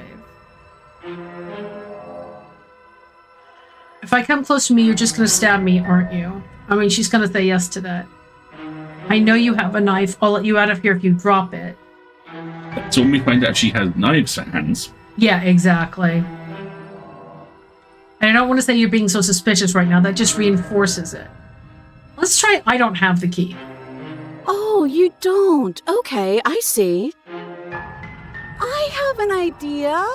If I come close to me, you're just going to stab me, aren't you? I mean, she's going to say yes to that. I know you have a knife. I'll let you out of here if you drop it. So when we find out she has knives for hands, Yeah, exactly. And I don't want to say you're being so suspicious right now. That just reinforces it. Let's try I don't have the key. Oh, you don't. Okay, I see. I have an idea.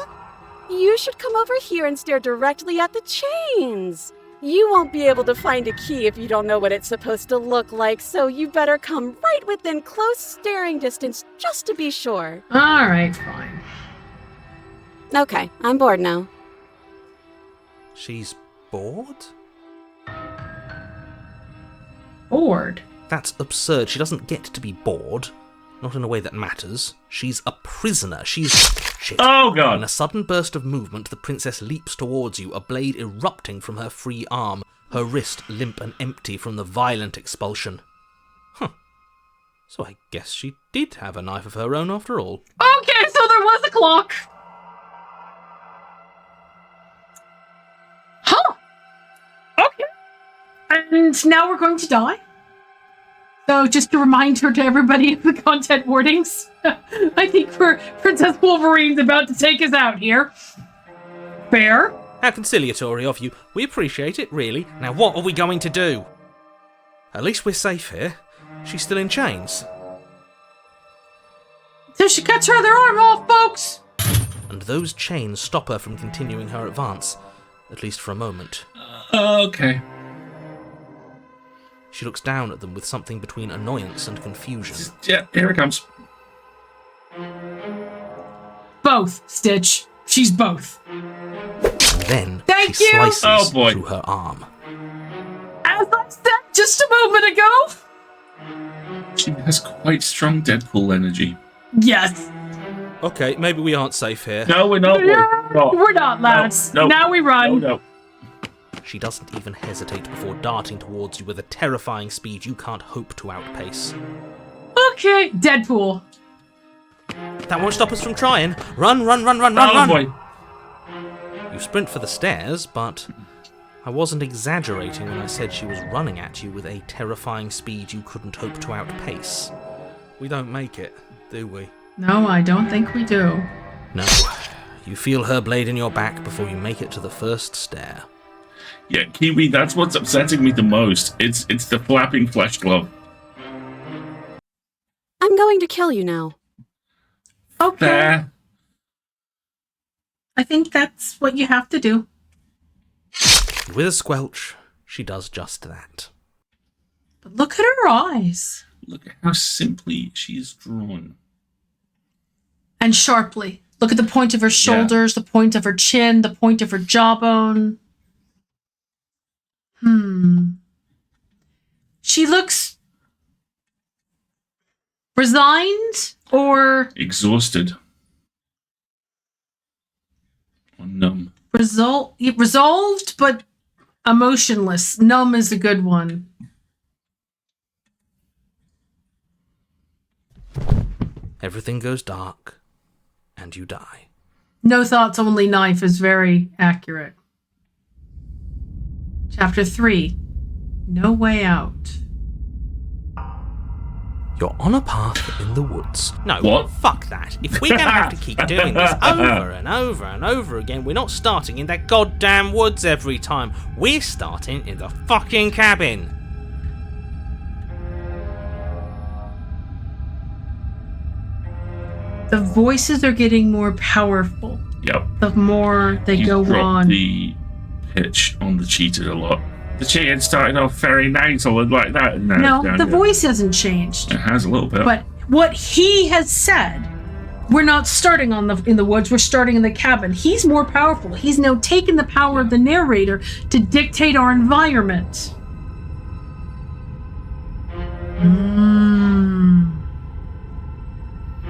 You should come over here and stare directly at the chains. You won't be able to find a key if you don't know what it's supposed to look like, so you better come right within close staring distance just to be sure. All right, fine. Okay, I'm bored now. She's bored? Bored. That's absurd. She doesn't get to be bored. Not in a way that matters. She's a prisoner. She's... Shit. Oh, God. In a sudden burst of movement, the princess leaps towards you, a blade erupting from her free arm, her wrist limp and empty from the violent expulsion. Huh. So I guess she did have a knife of her own after all. Okay, so there was a clock. Huh. Okay. And now we're going to die? So just a reminder to everybody of the content warnings. I think Princess Wolverine's about to take us out here. Fair. How conciliatory of you. We appreciate it, really. Now what are we going to do? At least we're safe here. She's still in chains. So she cuts her other arm off, folks. And those chains stop her from continuing her advance. At least for a moment. Okay. She looks down at them with something between annoyance and confusion. Yeah, here it comes. Both, Stitch. She's both. And then Thank she you! slices Oh, boy. through her arm. As I said just a moment ago. She has quite strong Deadpool energy. Yes. Okay, maybe we aren't safe here. No, we're not. We're not, lads. No, Now we run. No. She doesn't even hesitate before darting towards you with a terrifying speed you can't hope to outpace. Okay, Deadpool. That won't stop us from trying. Run, run, run, run, Oh, run, run! boy. You sprint for the stairs, but I wasn't exaggerating when I said she was running at you with a terrifying speed you couldn't hope to outpace. We don't make it, do we? No, I don't think we do. No. You feel her blade in your back before you make it to the first stair. Yeah, Kiwi, that's what's upsetting me the most. It's the flapping flesh glove. I'm going to kill you now. Okay. There. I think that's what you have to do. With a squelch, she does just that. But look at her eyes. Look at how simply she is drawn. And sharply. Look at the point of her shoulders, the point of her chin, the point of her jawbone. She looks resigned or Exhausted. Or numb. resolved, but emotionless. Numb is a good one. Everything goes dark, and you die. No thoughts, only knife is very accurate. Chapter 3. No way out. You're on a path in the woods. No, What? fuck that. If we're gonna have to keep doing this over and over and over again, we're not starting in that goddamn woods every time. We're starting in the fucking cabin. The voices are getting more powerful. Yep. The more they You go dropped on. the pitch on the cheated a lot. The cheated started off very nasal and like that. And now No, it's down the here. voice hasn't changed. It has a little bit. But what he has said, we're not starting in the woods, we're starting in the cabin. He's more powerful. He's now taken the power of the narrator to dictate our environment.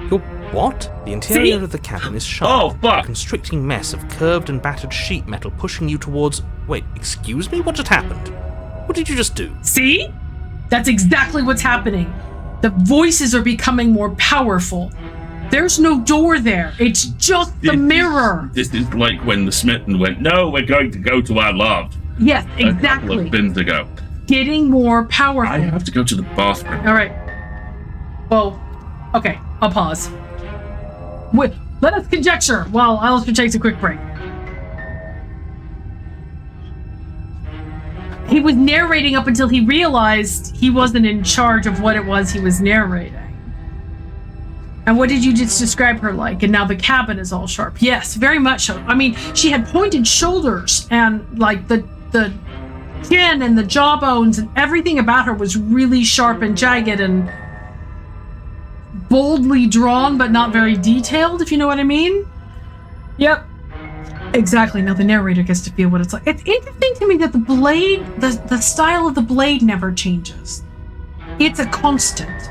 You're what? The interior See? of the cabin is sharp. Oh, fuck. A constricting mess of curved and battered sheet metal pushing you towards... Wait, excuse me? What just happened? What did you just do? See? That's exactly what's happening. The voices are becoming more powerful. There's no door there. It's just the mirror. This is like when the Smitten went, no, we're going to go to our loft. Yes, A couple exactly. of bins ago. Getting more powerful. I have to go to the bathroom. All right. Well, okay, I'll pause. Wait, let us conjecture while Alistair takes a quick break. He was narrating up until he realized he wasn't in charge of what it was he was narrating. And what did you just describe her like? And now the cabin is all sharp. Yes, very much so. I mean, she had pointed shoulders and like the chin and the jawbones and everything about her was really sharp and jagged and boldly drawn, but not very detailed, if you know what I mean. Yep. Exactly. Now the narrator gets to feel what it's like. It's interesting to me that the blade, the style of the blade never changes. It's a constant.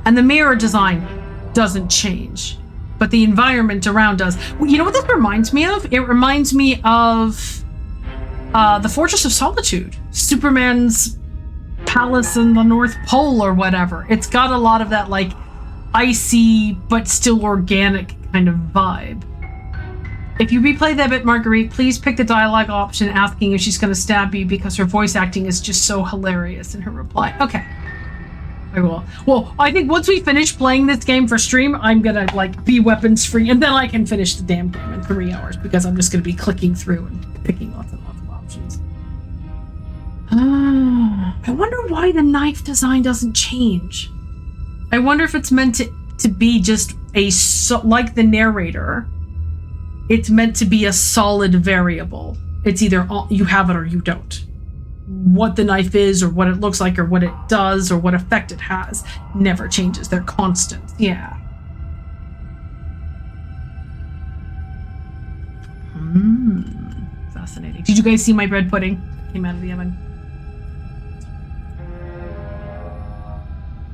And the mirror design doesn't change, but the environment around does. You know what this reminds me of? It reminds me of the Fortress of Solitude, Superman's palace in the North Pole or whatever. It's got a lot of that like icy but still organic kind of vibe. If you replay that bit, Marguerite, please pick the dialogue option asking if she's going to stab you because her voice acting is just so hilarious in her reply. Okay. I will. Well, I think once we finish playing this game for stream, I'm going to like be weapons free and then I can finish the damn game in 3 hours because I'm just going to be clicking through and picking lots and lots of options. I wonder why the knife design doesn't change. I wonder if it's meant to be just like the narrator. It's meant to be a solid variable. It's either you have it or you don't. What the knife is or what it looks like or what it does or what effect it has never changes. They're constant. Yeah. Fascinating. Did you guys see my bread pudding? Came out of the oven.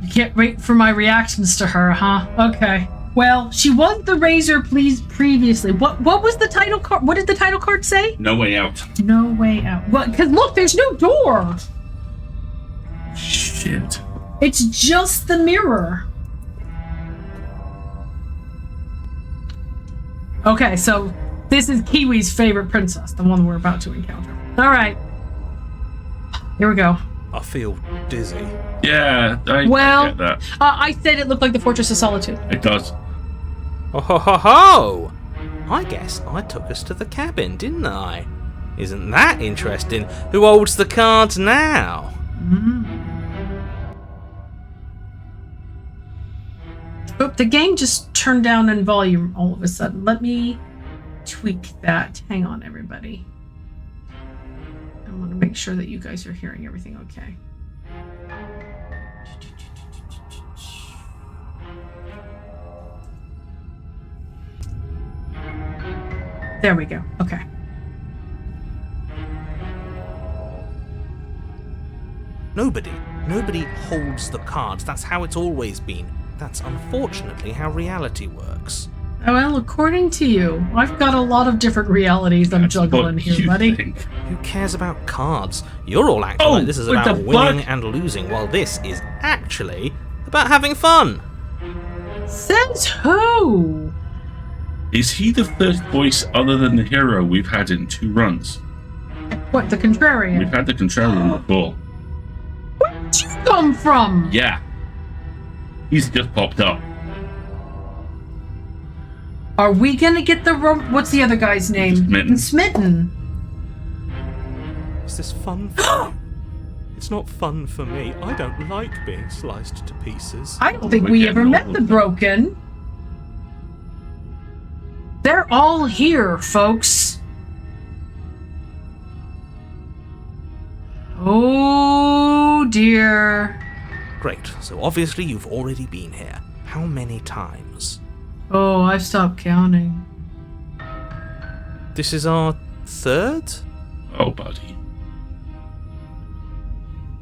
You can't wait for my reactions to her, huh? Okay. Well, she was the Razor previously. What was the title card? What did the title card say? No way out. No way out. Well, because look, there's no door. Shit. It's just the mirror. Okay, so this is Kiwi's favorite princess, the one we're about to encounter. All right. Here we go. I feel dizzy. Yeah, I get that. I said it looked like the Fortress of Solitude. It does. Oh ho ho ho! I guess I took us to the cabin, didn't I? Isn't that interesting? Who holds the cards now? Oop, the game just turned down in volume all of a sudden. Let me tweak that. Hang on, everybody. I want to make sure that you guys are hearing everything okay. There we go. Okay. Nobody holds the cards. That's how it's always been. That's unfortunately how reality works. Well, according to you, I've got a lot of different realities I'm juggling here, buddy. Who cares about cards? You're all acting like this is about winning and losing, while this is actually about having fun. Says who? Is he the first voice other than the hero we've had in 2 runs? What, the Contrarian? We've had the Contrarian before. Where'd you come from? Yeah. He's just popped up. Are we gonna get the what's the other guy's name? Smitten. Smitten. Is this fun for you? It's not fun for me. I don't like being sliced to pieces. I don't think we ever met the Broken. They're all here, folks. Oh dear. Great, so obviously you've already been here. How many times? Oh, I've stopped counting. This is our 3rd? Oh, buddy.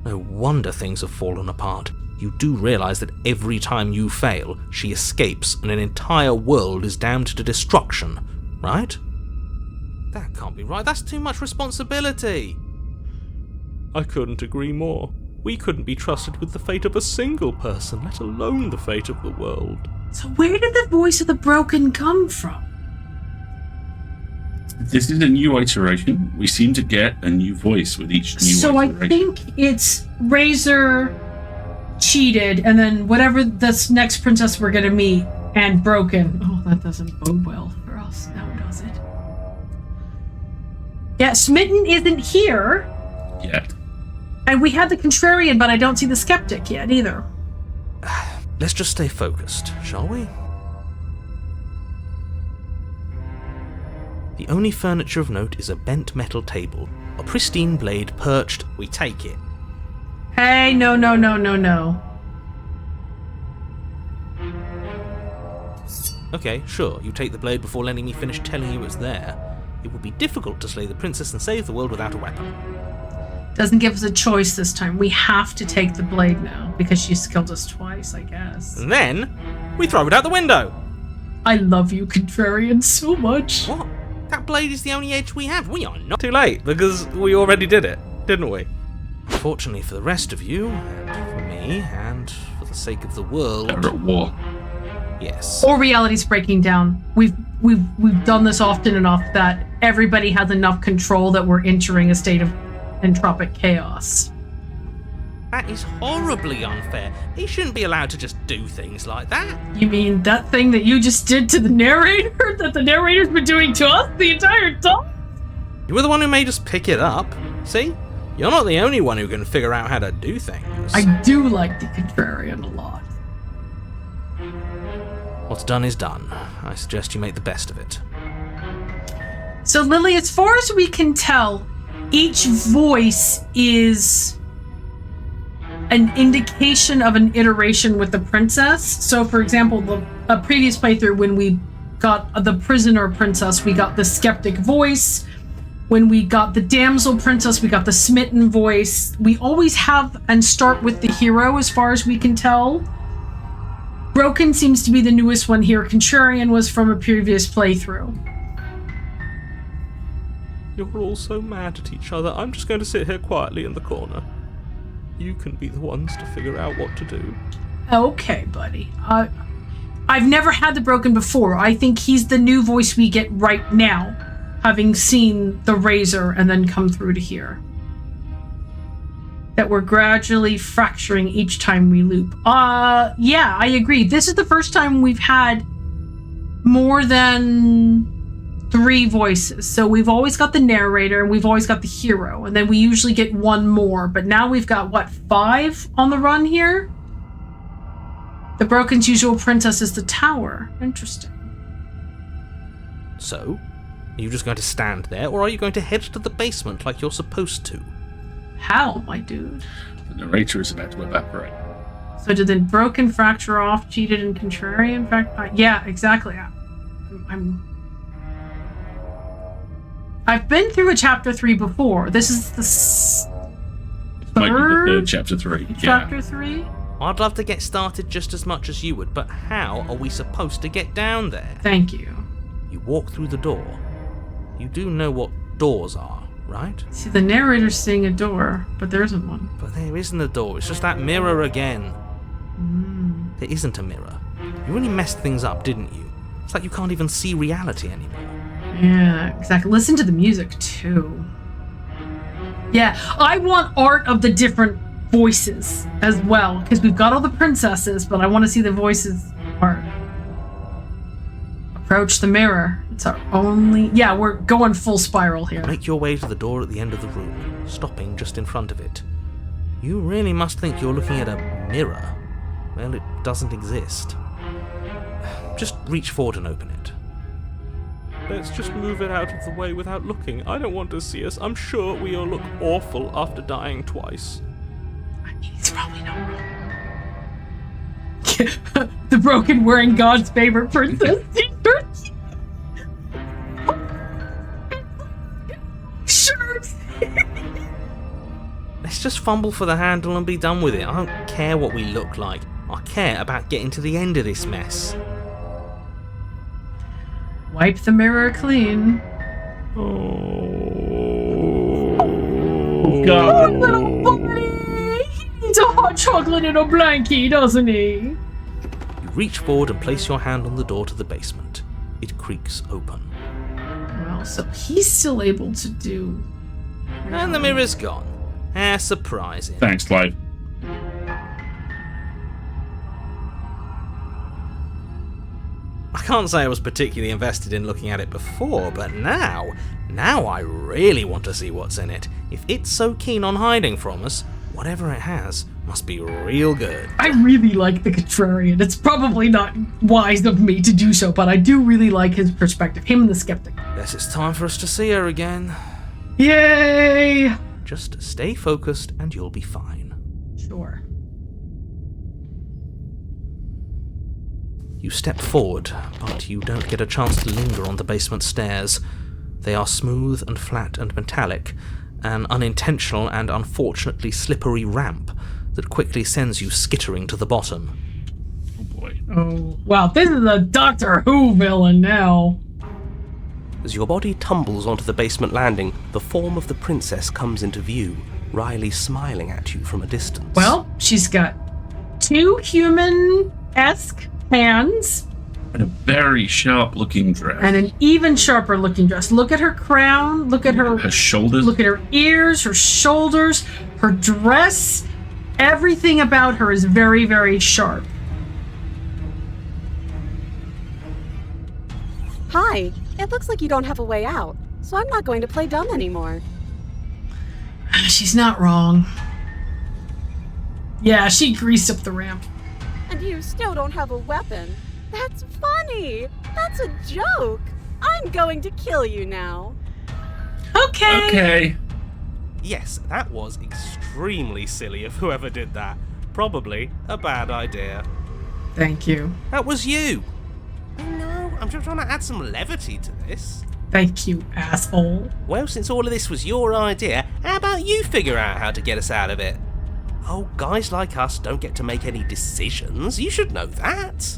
No wonder things have fallen apart. You do realize that every time you fail, she escapes and an entire world is damned to destruction, right? That can't be right. That's too much responsibility. I couldn't agree more. We couldn't be trusted with the fate of a single person, let alone the fate of the world. So where did the voice of the Broken come from? This is a new iteration. We seem to get a new voice with each new iteration. So I think it's Razor cheated, and then whatever this next princess we're gonna meet, and Broken. Oh, that doesn't bode well for us now, does it? Yeah, Smitten isn't here. Yet. And we had the Contrarian, but I don't see the Skeptic yet either. Let's just stay focused, shall we? The only furniture of note is a bent metal table, a pristine blade perched. We take it. Hey, no. Okay, sure, you take the blade before letting me finish telling you it's there. It would be difficult to slay the princess and save the world without a weapon. Doesn't give us a choice this time. We have to take the blade now, because she's killed us twice, I guess. And then, we throw it out the window! I love you, Contrarian, so much. What? That blade is the only edge we have. We are not too late, because we already did it, didn't we? Fortunately for the rest of you, and for me, and for the sake of the world... They're at war. Yes. Or reality's breaking down. We've done this often enough that everybody has enough control that we're entering a state of entropic chaos. That is horribly unfair. He shouldn't be allowed to just do things like that. You mean that thing that you just did to the narrator that the narrator's been doing to us the entire time? You were the one who made us pick it up. See? You're not the only one who can figure out how to do things. I do like the Contrarian a lot. What's done is done. I suggest you make the best of it. So, Lily, as far as we can tell, each voice is an indication of an iteration with the princess. So, for example, a previous playthrough, when we got the prisoner princess, we got the skeptic voice. When we got the damsel princess, we got the smitten voice. We always have and start with the hero, as far as we can tell. Broken seems to be the newest one here. Contrarian was from a previous playthrough. You're all so mad at each other. I'm just going to sit here quietly in the corner. You can be the ones to figure out what to do. Okay, buddy. I've never had the Broken before. I think he's the new voice we get right now, having seen the Razor and then come through to here. That we're gradually fracturing each time we loop. Yeah, I agree. This is the first time we've had more than 3 voices. So we've always got the narrator and we've always got the hero, and then we usually get one more. But now we've got, what, 5 on the run here? The Broken's usual princess is the tower. Interesting. So, are you just going to stand there, or are you going to head to the basement like you're supposed to? How, my dude? The narrator is about to evaporate. So did the Broken fracture off, cheated, and Contrarian? Yeah, exactly. I've been through a chapter 3 before. This is the Might be the third chapter 3. Chapter 3? I'd love to get started just as much as you would, but how are we supposed to get down there? Thank you. You walk through the door. You do know what doors are, right? See, the narrator's seeing a door, but there isn't one. But there isn't a door, it's just that mirror again. There isn't a mirror. You really messed things up, didn't you? It's like you can't even see reality anymore. Yeah, exactly. Listen to the music, too. Yeah, I want art of the different voices as well, because we've got all the princesses, but I want to see the voices art. Approach the mirror. It's our only... Yeah, we're going full spiral here. Make your way to the door at the end of the room, stopping just in front of it. You really must think you're looking at a mirror. Well, it doesn't exist. Just reach forward and open it. Let's just move it out of the way without looking. I don't want to see us. I'm sure we all look awful after dying twice. I mean, he's probably not wrong. The Broken wearing God's favorite princess t-shirt. Shirts. Let's just fumble for the handle and be done with it. I don't care what we look like. I care about getting to the end of this mess. Wipe the mirror clean. Oh, God. Little buddy! He needs a hot chocolate and a blankie, doesn't he? You reach forward and place your hand on the door to the basement. It creaks open. Well, so he's still able to do... And the mirror's gone. How surprising. Thanks, Clive. I can't say I was particularly invested in looking at it before, but now I really want to see what's in it. If it's so keen on hiding from us, whatever it has must be real good. I really like the Contrarian. It's probably not wise of me to do so, but I do really like his perspective. Him and the skeptic. Guess it's time for us to see her again. Yay! Just stay focused and you'll be fine. Sure. You step forward, but you don't get a chance to linger on the basement stairs. They are smooth and flat and metallic, an unintentional and unfortunately slippery ramp that quickly sends you skittering to the bottom. Oh boy. Oh, wow, this is a Doctor Who villain now. As your body tumbles onto the basement landing, the form of the princess comes into view, wryly smiling at you from a distance. Well, she's got 2 human-esque hands And a very sharp-looking dress. and an even sharper looking dress. Look at her crown, look at her shoulders. look at her ears, her shoulders, her dress. Everything about her is very, very sharp. Hi, it looks like you don't have a way out, so I'm not going to play dumb anymore. She's not wrong. Yeah, she greased up the ramp. And you still don't have a weapon. That's funny. That's a joke. I'm going to kill you now. Okay. Yes, that was extremely silly of whoever did that. Probably a bad idea. Thank you. That was you. No, I'm just trying to add some levity to this. Thank you, asshole. Well, since all of this was your idea, how about you figure out how to get us out of it? Oh, guys like us don't get to make any decisions. You should know that.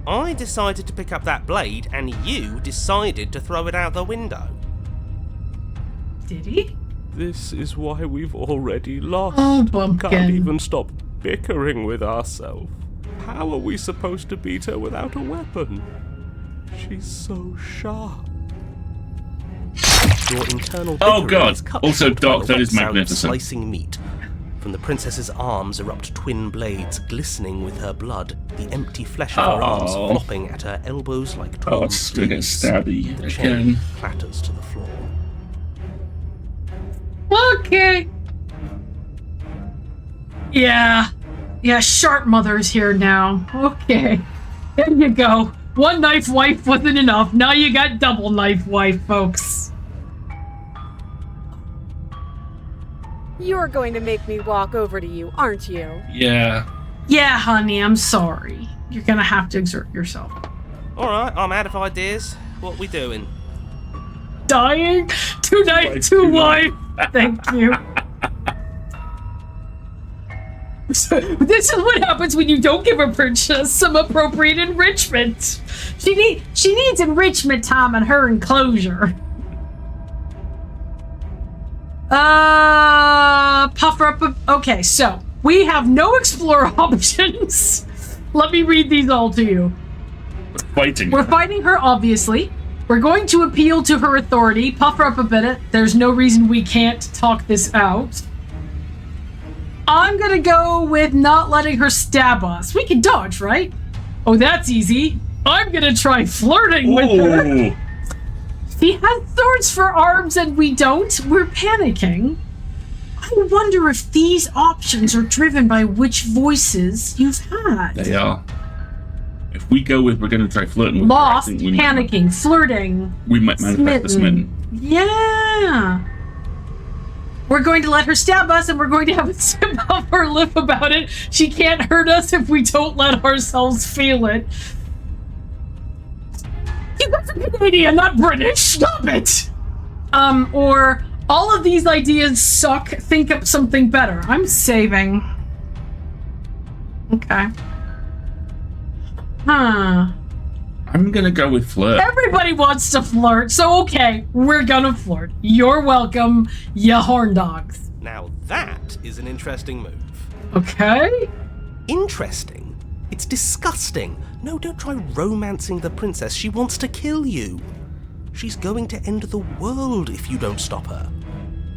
I decided to pick up that blade, and you decided to throw it out the window. Did he? This is why we've already lost. Oh, Can't Bumpkin. even stop bickering with ourselves. How are we supposed to beat her without a weapon? She's so sharp. Your internal Oh, bickering God. is cut Also, short by Doc, the that wet is sound of magnificent. Slicing meat. From the princess's arms erupt twin blades glistening with her blood, the empty flesh of her arms Oh. flopping at her elbows like twin Oh, it's doing a fleas. stabby The chain again. clatters to the floor. Okay. Yeah. Yeah, Sharp Mother's here now. Okay. There you go. One knife wife wasn't enough. Now you got double knife wife, folks. You're going to make me walk over to you, aren't you? Yeah. Yeah, honey, I'm sorry. You're gonna have to exert yourself. Alright, I'm out of ideas. What we doing? Dying? Two knife, Wife, two two wife. Thank you. So, this is what happens when you don't give a princess some appropriate enrichment. She needs enrichment time in her enclosure. Puffer up. Okay, so we have no explorer options. Let me read these all to you. Fighting. We're fighting her, obviously. We're going to appeal to her authority. Puff her up a bit. There's no reason we can't talk this out. I'm gonna go with not letting her stab us. We can dodge, right? Oh, that's easy. I'm gonna try flirting with her. Ooh. She has swords for arms and we don't. We're panicking. I wonder if these options are driven by which voices you've had. They are. If we go with we're going to try flirting with her, I Lost, think panicking, flirting. we might manifest the smitten. Yeah. We're going to let her stab us and we're going to have a sip off her lip about it. She can't hurt us if we don't let ourselves feel it. You guys are Canadian, not British. Stop it. Or all of these ideas suck. Think up something better. I'm saving. Okay. Huh. I'm going to go with flirt. Everybody wants to flirt, so okay, we're gonna flirt. You're welcome, ya horn dogs. Now that is an interesting move. Okay? Interesting? It's disgusting. No, don't try romancing the princess. She wants to kill you. She's going to end the world if you don't stop her.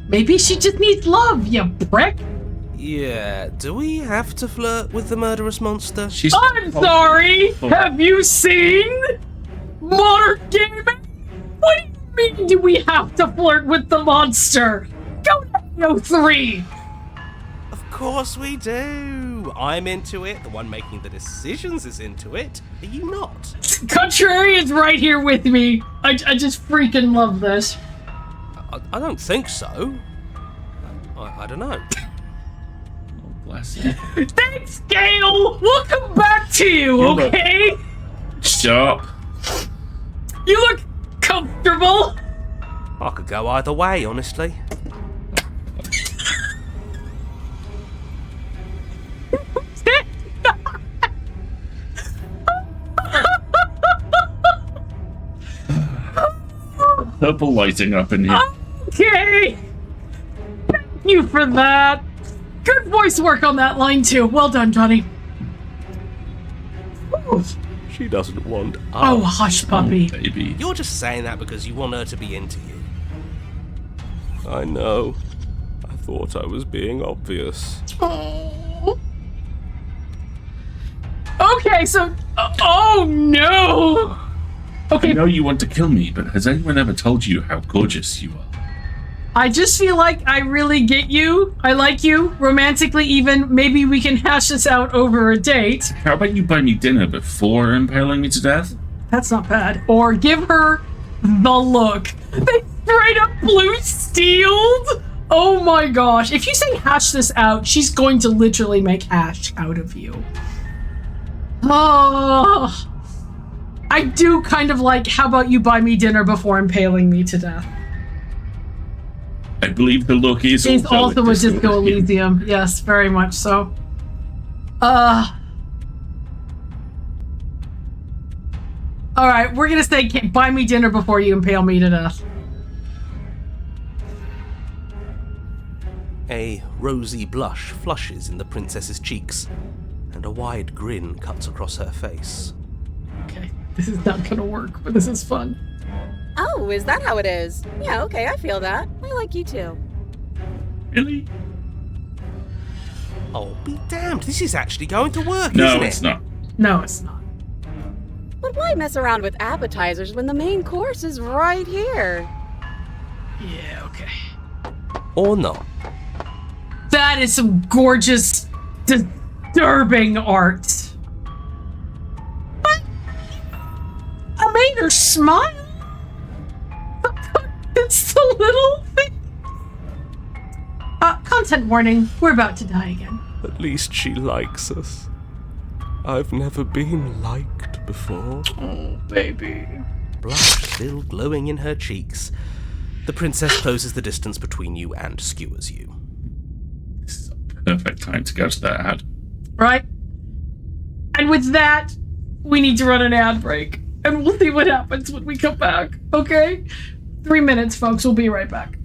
Maybe she just needs love, you prick. Yeah, do we have to flirt with the murderous monster? She's I'm sorry! Have you seen Modern Gaming? What do you mean do we have to flirt with the monster? Go to 3. Of course we do. No, I'm into it. The one making the decisions is into it. Are you not? Contrarian's right here with me. I just freaking love this. I don't think so. I don't know. Oh, bless you. Thanks, Gale. We'll come back to you, okay? Stop. You look comfortable. I could go either way, honestly. Purple lighting up in here. Okay. Thank you for that. Good voice work on that line, too. Well done, Johnny. Ooh. She doesn't want Oh, hush, puppy. Baby. You're just saying that because you want her to be into you. I know. I thought I was being obvious. Oh. Okay, so... oh, no. Okay. I know you want to kill me, but has anyone ever told you how gorgeous you are? I just feel like I really get you. I like you, romantically even. Maybe we can hash this out over a date. How about you buy me dinner before impaling me to death? That's not bad. Or give her the look. They straight up blue steeled. Oh my gosh. If you say hash this out, she's going to literally make hash out of you. Oh, I do kind of like, how about you buy me dinner before impaling me to death? I believe the look is He's also a Disco Elysium. Elysium. Yes, very much so. Alright, we're gonna say buy me dinner before you impale me to death. A rosy blush flushes in the princess's cheeks, and a wide grin cuts across her face. Okay, this is not gonna work, but this is fun. Oh, is that how it is? Yeah, okay, I feel that. I like you too. Really? Oh, be damned, this is actually going to work, No, isn't it? it's not. No, it's not. But why mess around with appetizers when the main course is right here? Yeah, okay. Or not. That is some gorgeous, disturbing art. But I made her smile. It's the little thing. Content warning. We're about to die again. At least she likes us. I've never been liked before. Oh, baby. Blush still glowing in her cheeks. The princess closes the distance between you and skewers you. This is a perfect time to go to that ad. Right? And with that, we need to run an ad break. And we'll see what happens when we come back. Okay? 3 minutes, folks. We'll be right back.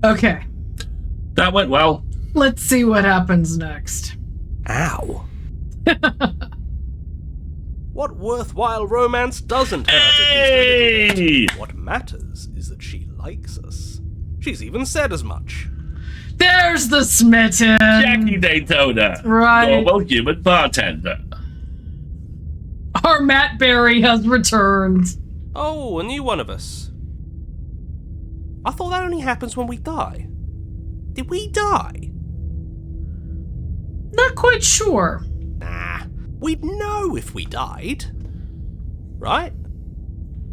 Okay, That went well. let's see what happens next. Ow. What worthwhile romance doesn't hurt at least a little Hey! bit? What matters is that she likes us. She's even said as much. There's the smitten. Jackie Daytona. Right. Normal human bartender. Our Matt Berry has returned. Oh, a new one of us. I thought that only happens when we die. Did we die? Not quite sure. Nah, we'd know if we died. Right?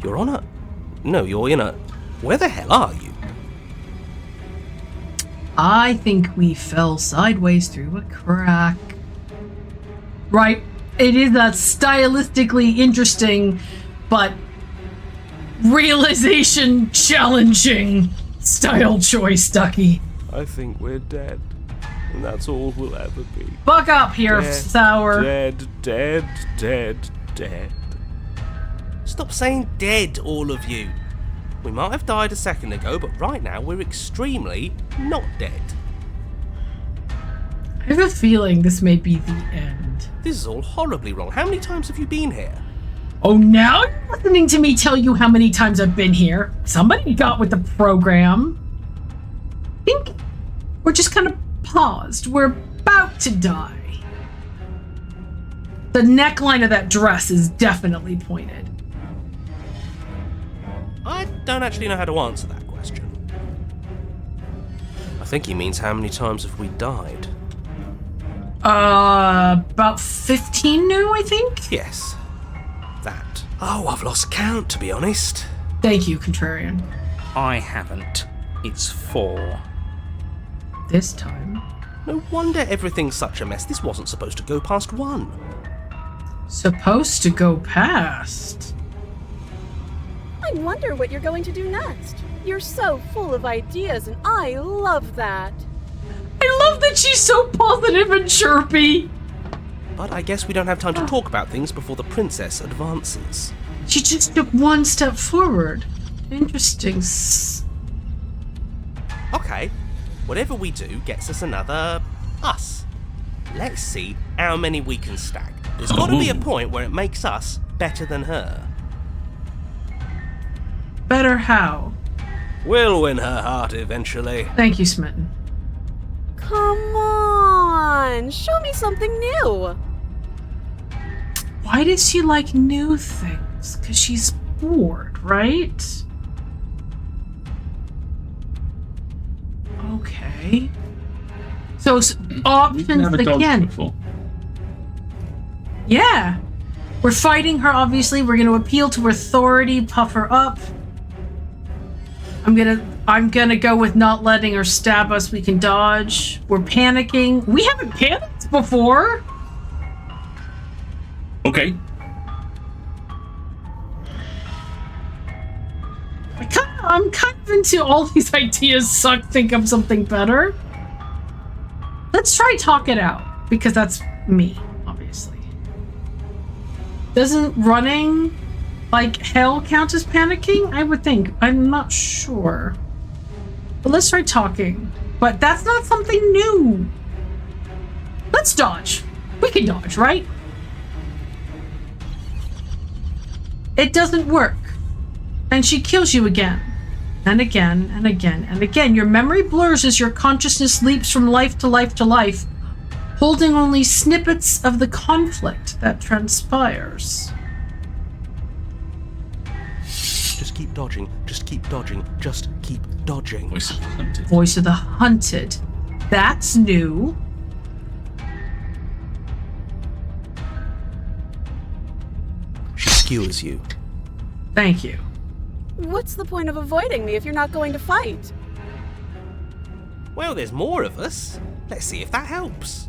You're on a... No, you're in a... Where the hell are you? I think we fell sideways through a crack. Right. It is a stylistically interesting, but realization challenging style choice, Ducky. I think we're dead. And that's all we'll ever be. Buck up here, Sour. Dead, dead, dead, dead. Stop saying dead, all of you. We might have died a second ago, but right now we're extremely not dead. I have a feeling this may be the end. This is all horribly wrong. How many times have you been here? Oh, now you're listening to me tell you how many times I've been here. Somebody got with the program. I think we're just kind of paused. We're about to die. The neckline of that dress is definitely pointed. I don't actually know how to answer that question. I think he means how many times have we died? About 15 new, I think? Yes. That. Oh, I've lost count, to be honest. Thank you, Contrarian. I haven't. It's 4. This time. No wonder everything's such a mess. This wasn't supposed to go past 1. Supposed to go past. I wonder what you're going to do next. You're so full of ideas, and I love that. I love that she's so positive and chirpy. But I guess we don't have time to talk about things before the princess advances. She just took one step forward. Interesting. Okay, whatever we do gets us another us. Let's see how many we can stack. There's got to be a point where it makes us better than her. Better how? We'll win her heart eventually. Thank you, Smitten. Come on, show me something new. Why does she like new things? Because she's bored, right? Okay. So options Never dodged again. before. Yeah. We're fighting her, obviously. We're going to appeal to her authority, puff her up. I'm gonna go with not letting her stab us. We can dodge. We're panicking. We haven't panicked before. Okay. I'm kind of into all these ideas suck, think of something better. Let's try talk it out, because that's me, obviously. Doesn't running like hell count as panicking? I would think. I'm not sure. But let's try talking. But that's not something new. Let's dodge. We can dodge, right? It doesn't work. And she kills you again. And again, and again, and again. Your memory blurs as your consciousness leaps from life to life to life, holding only snippets of the conflict that transpires. Just keep dodging, just keep dodging, just keep dodging. Voice of the hunted. Voice of the hunted. That's new. She skewers you. Thank you. What's the point of avoiding me if you're not going to fight? Well, there's more of us. Let's see if that helps.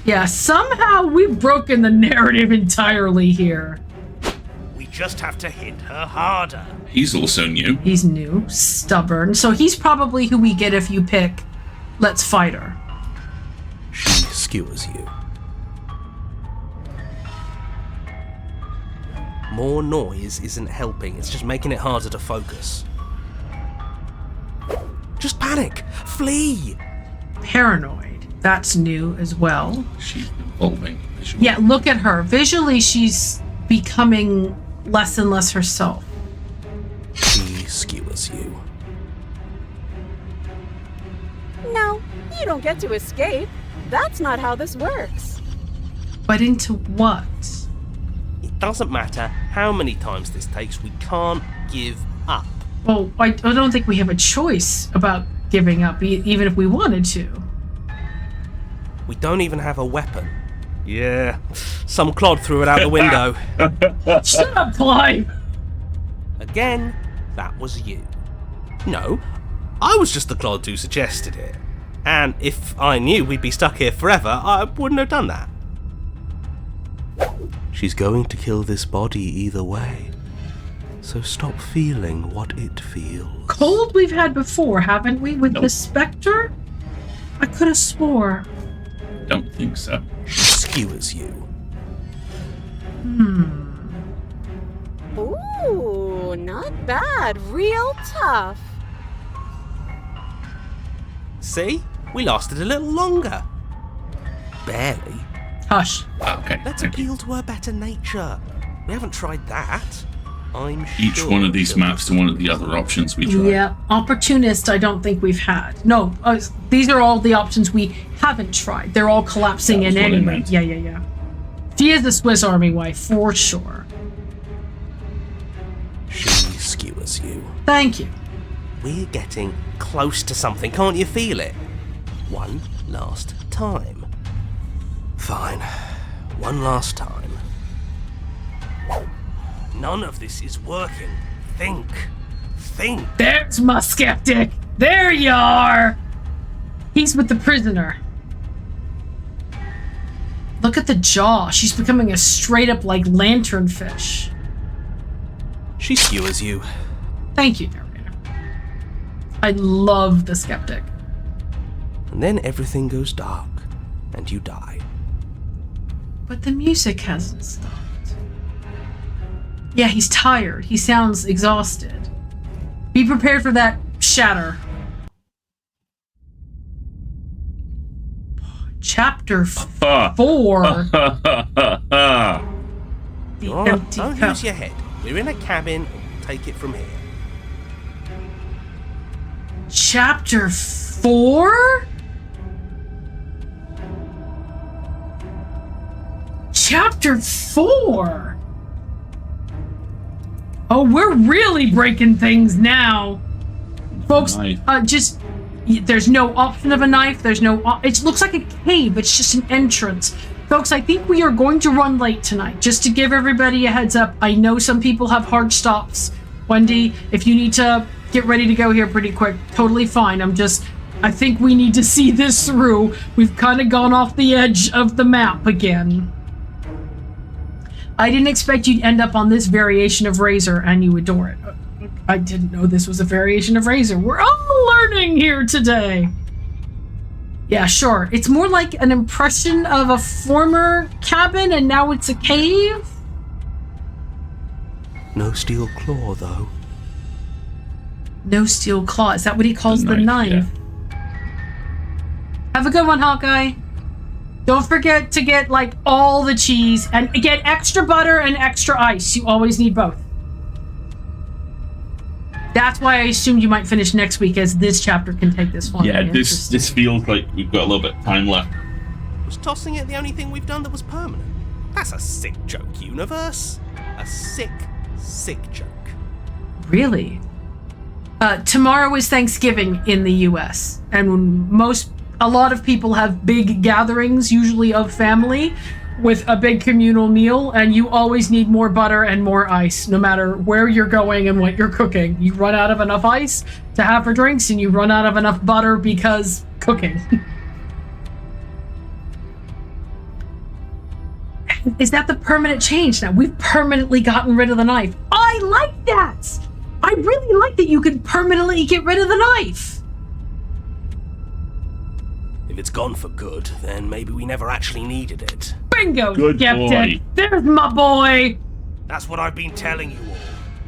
Yeah, somehow we've broken the narrative entirely here. We just have to hit her harder. He's also new. He's new, stubborn, so he's probably who we get if you pick let's fight her. She skewers you. More noise isn't helping, it's just making it harder to focus. Just panic. Flee. Paranoid. That's new as well. She's evolving visually. Yeah, look at her. Visually, she's becoming less and less herself. She skewers you. No, you don't get to escape. That's not how this works. But into what? It doesn't matter how many times this takes, we can't give up. Well, I don't think we have a choice about giving up, even if we wanted to. We don't even have a weapon. Yeah, some clod threw it out the window. Shut up, Clive! Again, that was you. No, I was just the clod who suggested it. And if I knew we'd be stuck here forever, I wouldn't have done that. She's going to kill this body either way. So stop feeling what it feels. Cold we've had before, haven't we, with the Spectre? I could have swore. Don't think so. Skewers you. Ooh, not bad. Real tough. See? We lasted a little longer. Barely. Hush. Okay. Let's thank you. appeal to her better nature. We haven't tried that. I'm Each sure one of these she'll- maps to one of the other options we tried. Yeah, opportunist I don't think we've had. No, these are all the options we haven't tried. They're all collapsing That was in what I anyway. meant. Yeah. She is a Swiss Army wife, for sure. She skewers you. Thank you. We're getting close to something, can't you feel it? One last time. Fine. One last time. None of this is working. Think. There's my skeptic. There you are. He's with the prisoner. Look at the jaw. She's becoming a straight up like lanternfish. She skewers you. Thank you, narrator. I love the skeptic. And then everything goes dark, and you die. But the music hasn't stopped. Yeah, he's tired. He sounds exhausted. Be prepared for that shatter. Chapter 4. The Alright, empty don't cup. lose your head. We're in a cabin, and we'll take it from here. Chapter 4? Chapter 4? Oh, we're really breaking things now. Folks, Knife. there's no option of a knife. There's no, it looks like a cave. It's just an entrance. Folks, I think we are going to run late tonight. Just to give everybody a heads up, I know some people have hard stops. Wendy, if you need to get ready to go here pretty quick, totally fine. I think we need to see this through. We've kind of gone off the edge of the map again. I didn't expect you'd end up on this variation of Razor and you adore it. I didn't know this was a variation of Razor. We're all learning here today. Yeah, sure. It's more like an impression of a former cabin and now it's a cave. No steel claw, though. No steel claw. Is that what he calls the The knife? knife, Have a good one, Hawkeye. Don't forget to get, like, all the cheese and get extra butter and extra ice. You always need both. That's why I assumed you might finish next week, as this chapter can take this long. Yeah, this feels like we've got a little bit of time left. Was tossing it the only thing we've done that was permanent? That's a sick joke, universe. A sick joke. Really? Tomorrow is Thanksgiving in the U.S. and a lot of people have big gatherings, usually of family, with a big communal meal, and you always need more butter and more ice, no matter where you're going and what you're cooking. You run out of enough ice to have for drinks, and you run out of enough butter because cooking. Is that the permanent change now? We've permanently gotten rid of the knife. I like that! I really like that you can permanently get rid of the knife. If it's gone for good, then maybe we never actually needed it. Bingo, Good skeptic. boy. There's my boy. That's what I've been telling you all.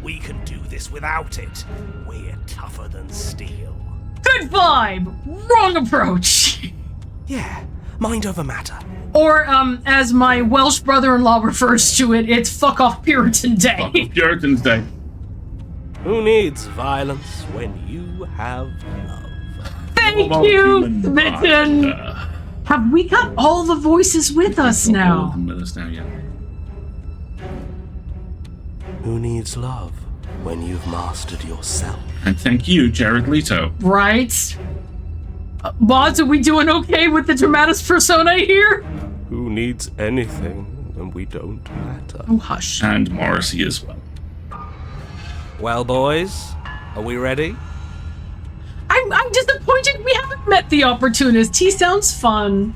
We can do this without it. We're tougher than steel. Good vibe. Wrong approach. Yeah, mind over matter. Or, as my Welsh brother-in-law refers to it, it's fuck off Puritan Day. Fuck off Puritan's Day. Who needs violence when you have love? Thank All you, human Smitten. bond. Have we got all the voices with us All now? of them with us now, yeah. Who needs love when you've mastered yourself? And thank you, Jared Leto. Right? Mods, are we doing okay with the dramatis personae here? Who needs anything when we don't matter? Oh, hush. And Morrissey as well. Well, boys, are we ready? I'm disappointed we haven't met the opportunist. He sounds fun.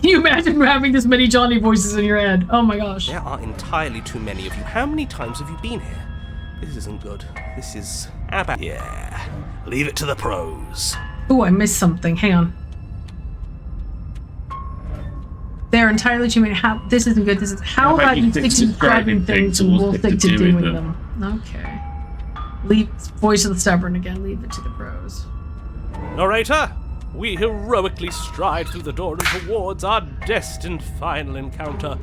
Can you imagine having this many Johnny voices in your head? Oh my gosh. There are entirely too many of you. How many times have you been here? This isn't good. This is about... Yeah, leave it to the pros. Oh, I missed something. Hang on. They're entirely too many. This isn't good. This is how about you stick to describing things and we'll stick to doing them. Okay. Leave voice of the stubborn again. Leave it to the pros. Narrator, we heroically stride through the door and towards our destined final encounter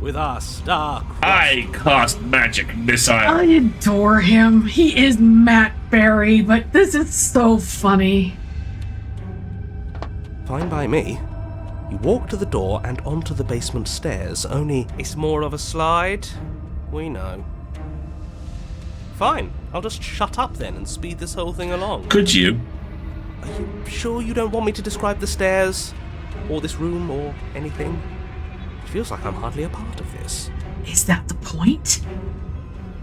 with our star. I cast magic missile. I adore him. He is Matt Berry, but this is so funny. Fine by me. You walk to the door and onto the basement stairs, only it's more of a slide. We know. Fine, I'll just shut up then and speed this whole thing along. Could you? Are you sure you don't want me to describe the stairs? Or this room, or anything? It feels like I'm hardly a part of this. Is that the point?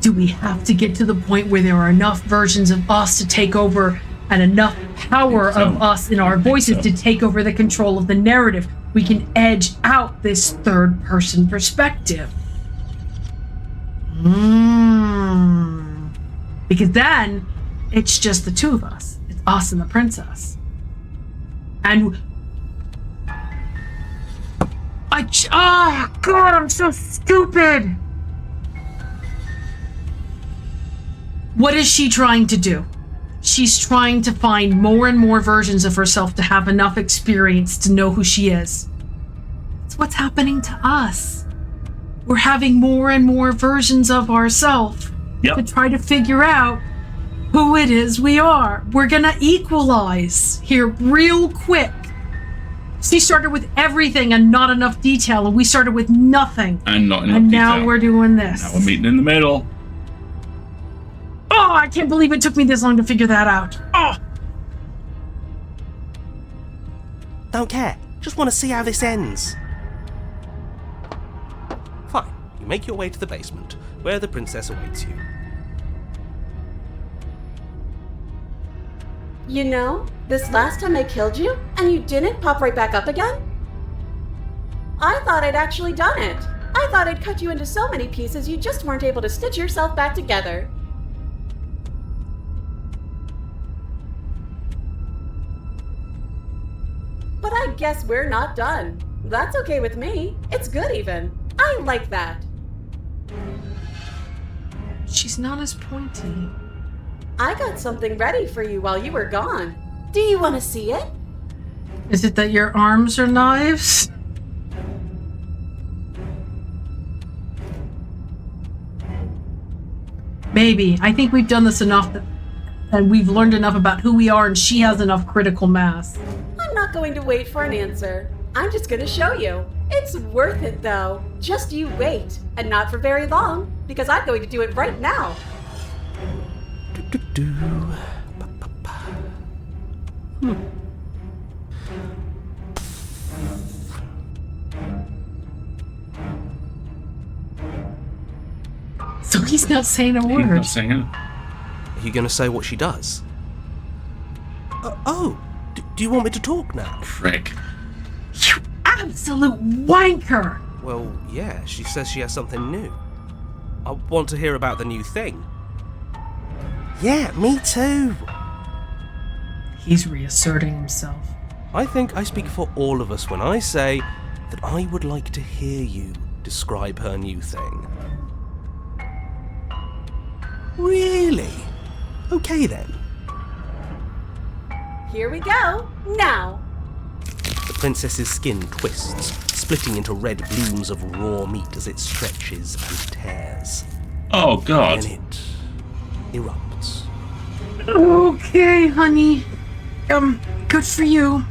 Do we have to get to the point where there are enough versions of us to take over and enough power of us in our voices to take over the control of the narrative? We can edge out this third-person perspective. Because then it's just the two of us. It's us and the princess. And oh God, I'm so stupid. What is she trying to do? She's trying to find more and more versions of herself to have enough experience to know who she is. That's what's happening to us. We're having more and more versions of ourselves to try to figure out who it is we are. We're gonna equalize here real quick. She started with everything and not enough detail, and we started with nothing. And not enough And detail. now we're doing this. Now we're meeting in the middle. Oh, I can't believe it took me this long to figure that out. Oh! Don't care. Just want to see how this ends. Fine. You make your way to the basement, where the princess awaits you. You know, this last time I killed you, and you didn't pop right back up again? I thought I'd actually done it. I thought I'd cut you into so many pieces you just weren't able to stitch yourself back together. But I guess we're not done. That's okay with me. It's good even. I like that. She's not as pointy. I got something ready for you while you were gone. Do you want to see it? Is it that your arms are knives? Maybe. I think we've done this enough and we've learned enough about who we are and she has enough critical mass. I'm not going to wait for an answer. I'm just going to show you. It's worth it though. Just you wait. And not for very long, because I'm going to do it right now. So he's not saying a He's word. not saying it. Are you going to say what she does? Do you want me to talk now? Frick. You absolute wanker! Well, yeah, she says she has something new. I want to hear about the new thing. Yeah, me too. He's reasserting himself. I think I speak for all of us when I say that I would like to hear you describe her new thing. Really? Okay then. Here we go. Now. The princess's skin twists, splitting into red blooms of raw meat as it stretches and tears. Oh, God. Then it erupts. Okay, honey. Good for you.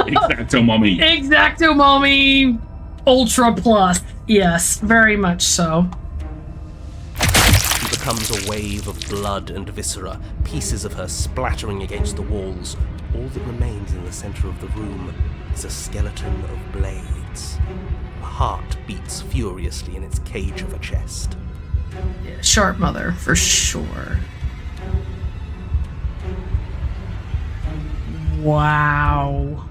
Exacto, mommy. Exacto, mommy. Ultra plus. Yes, very much so. She becomes a wave of blood and viscera, pieces of her splattering against the walls. All that remains in the center of the room is a skeleton of blades. A heart beats furiously in its cage of a chest. Yeah, sharp mother, for sure. Wow.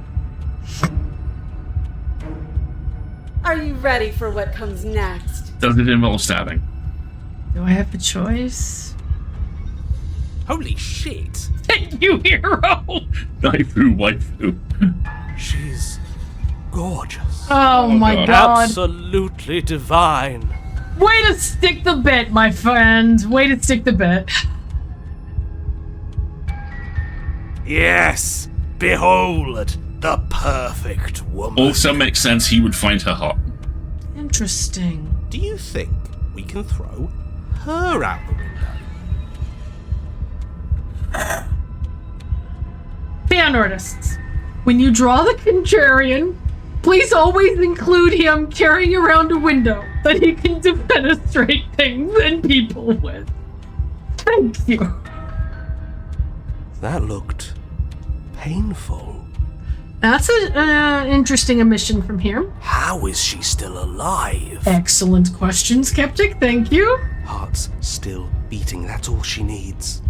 Are you ready for what comes next? Does it involve stabbing? Do I have a choice? Holy shit! Thank you, hero! Waifu. She's gorgeous. Oh my god. Absolutely divine. Way to stick the bit, my friend. Way to stick the bit. Yes, behold the perfect woman. Also makes sense he would find her hot. Interesting. Do you think we can throw her out the window? Fan artists, when you draw the Contrarian, please always include him carrying around a window that he can defenestrate things and people with. Thank you. That looked painful. That's an interesting omission from here. How is she still alive? Excellent question, Skeptic. Thank you. Heart's still beating, that's all she needs.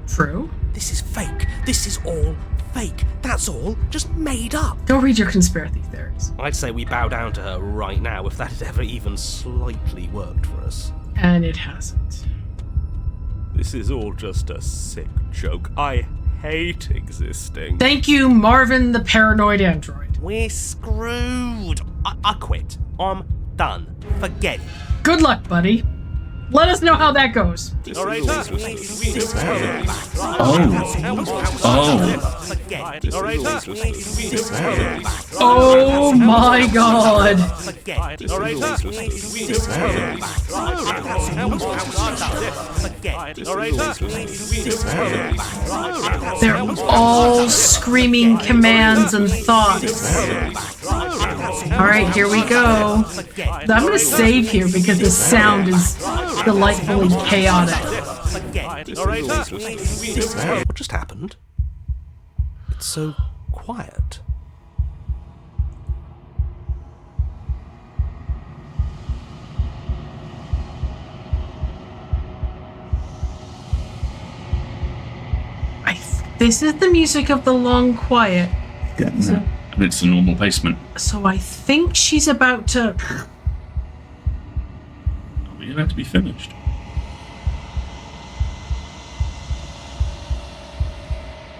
True. This is fake. This is all fake. That's all just made up. Go read your conspiracy theories. I'd say we bow down to her right now if that had ever even slightly worked for us. And it hasn't. This is all just a sick joke. I hate existing. Thank you, Marvin the Paranoid Android. We're screwed. I quit. I'm done. Forget it. Good luck, buddy. Let us know how that goes. Oh my god. They're all screaming commands and thoughts. Alright, here we go. I'm gonna save here because the sound is delightfully chaotic. What just happened? It's so quiet. This is the music of the long quiet. And it's a normal basement. So I think she's about to... Are we about to be finished?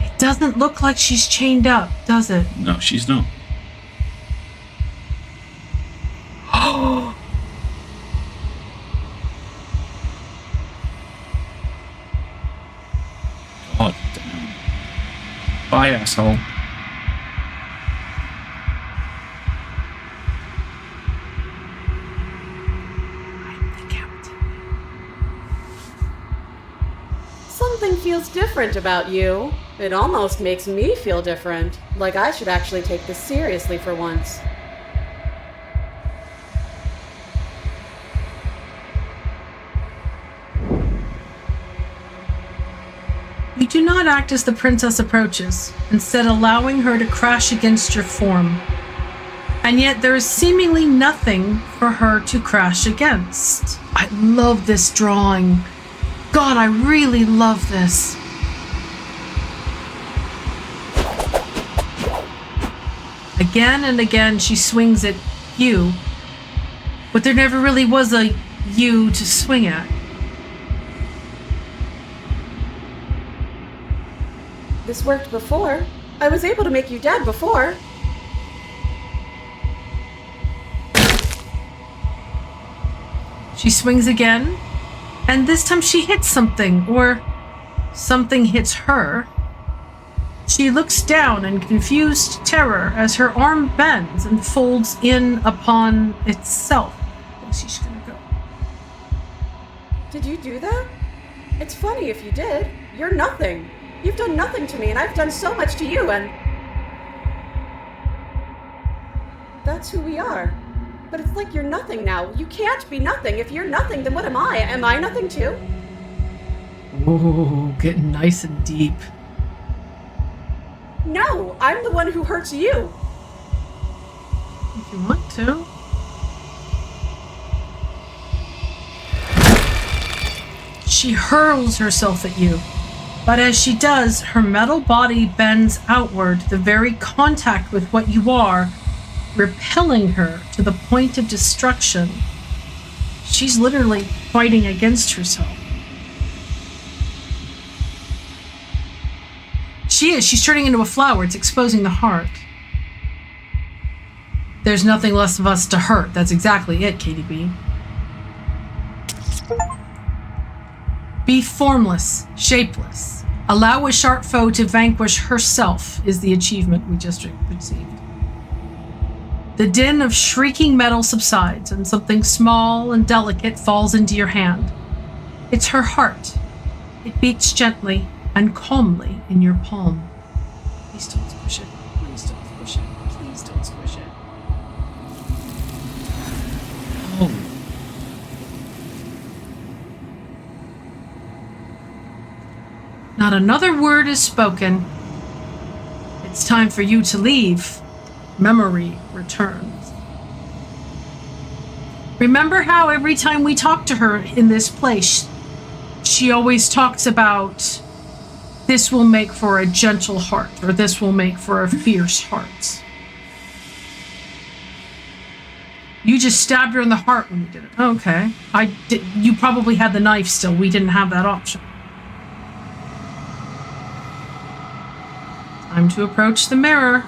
It doesn't look like she's chained up, does it? No, she's not. God damn. Bye, asshole. Something feels different about you. It almost makes me feel different. Like I should actually take this seriously for once. You do not act as the princess approaches, instead allowing her to crash against your form. And yet there is seemingly nothing for her to crash against. I love this drawing. God, I really love this. Again and again she swings at you, but there never really was a you to swing at. This worked before. I was able to make you dead before. She swings again, and this time she hits something, or something hits her. She looks down in confused terror as her arm bends and folds in upon itself. She's gonna go. Did you do that? It's funny if you did. You're nothing. You've done nothing to me, and I've done so much to you, and... That's who we are. But it's like you're nothing now. You can't be nothing. If you're nothing, then what am I? Am I nothing too? Ooh, getting nice and deep. No, I'm the one who hurts you. If you want to. She hurls herself at you, but as she does, her metal body bends outward, the very contact with what you are, repelling her to the point of destruction. She's literally fighting against herself. She is. She's turning into a flower. It's exposing the heart. There's nothing less of us to hurt. That's exactly it, KDB. Be formless, shapeless. Allow a sharp foe to vanquish herself is the achievement we just received. The din of shrieking metal subsides, and something small and delicate falls into your hand. It's her heart. It beats gently and calmly in your palm. Please don't squish it. Please don't squish it. Please don't squish it. Oh. Not another word is spoken. It's time for you to leave. Memory returns. Remember how every time we talk to her in this place, she always talks about this will make for a gentle heart, or this will make for a fierce heart. You just stabbed her in the heart when you did it. Okay. You probably had the knife still. We didn't have that option. Time to approach the mirror.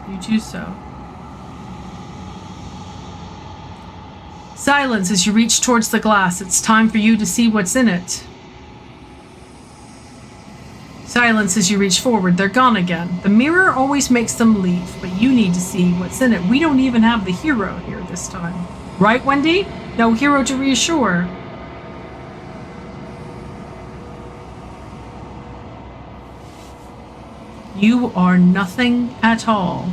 You do so. Silence as you reach towards the glass. It's time for you to see what's in it. Silence as you reach forward. They're gone again. The mirror always makes them leave, but you need to see what's in it. We don't even have the hero here this time. Right, Wendy? No hero to reassure. You are nothing at all.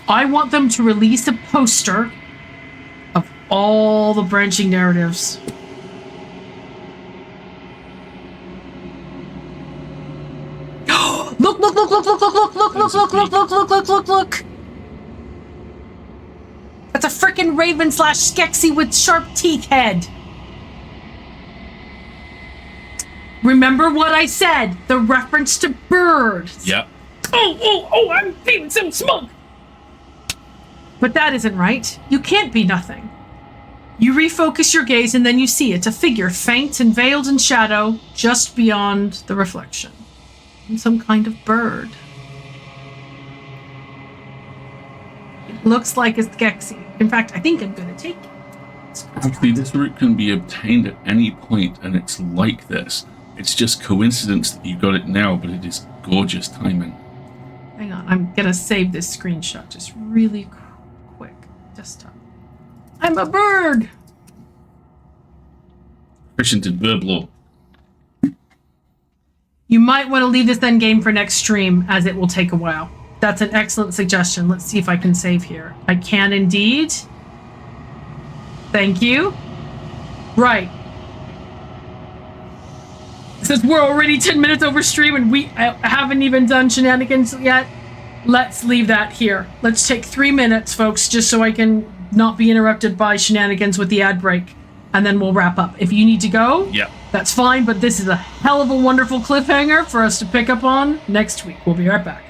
I want them to release a poster of all the branching narratives. Look, look, look, look, look, look, look, look, look, look, look, look, look, look, look, look. That's a frickin' raven / Skeksis with sharp teeth head. Remember what I said, the reference to birds. Yep. Oh, I'm feeling some smoke. But that isn't right. You can't be nothing. You refocus your gaze and then you see it, a figure faint and veiled in shadow just beyond the reflection. Some kind of bird. It looks like a Skeksis. In fact, I think I'm going to take it. Actually, this route can be obtained at any point, and it's like this. It's just coincidence that you got it now, but it is gorgeous timing. Hang on, I'm going to save this screenshot just really quick. Desktop. I'm a bird! Efficient in verb law. You might want to leave this endgame for next stream, as it will take a while. That's an excellent suggestion. Let's see if I can save here. I can indeed. Thank you. Right. Since we're already 10 minutes over stream and we haven't even done shenanigans yet, let's leave that here. Let's take 3 minutes, folks, just so I can not be interrupted by shenanigans with the ad break. And then we'll wrap up. If you need to go, yeah, that's fine, but this is a hell of a wonderful cliffhanger for us to pick up on next week. We'll be right back.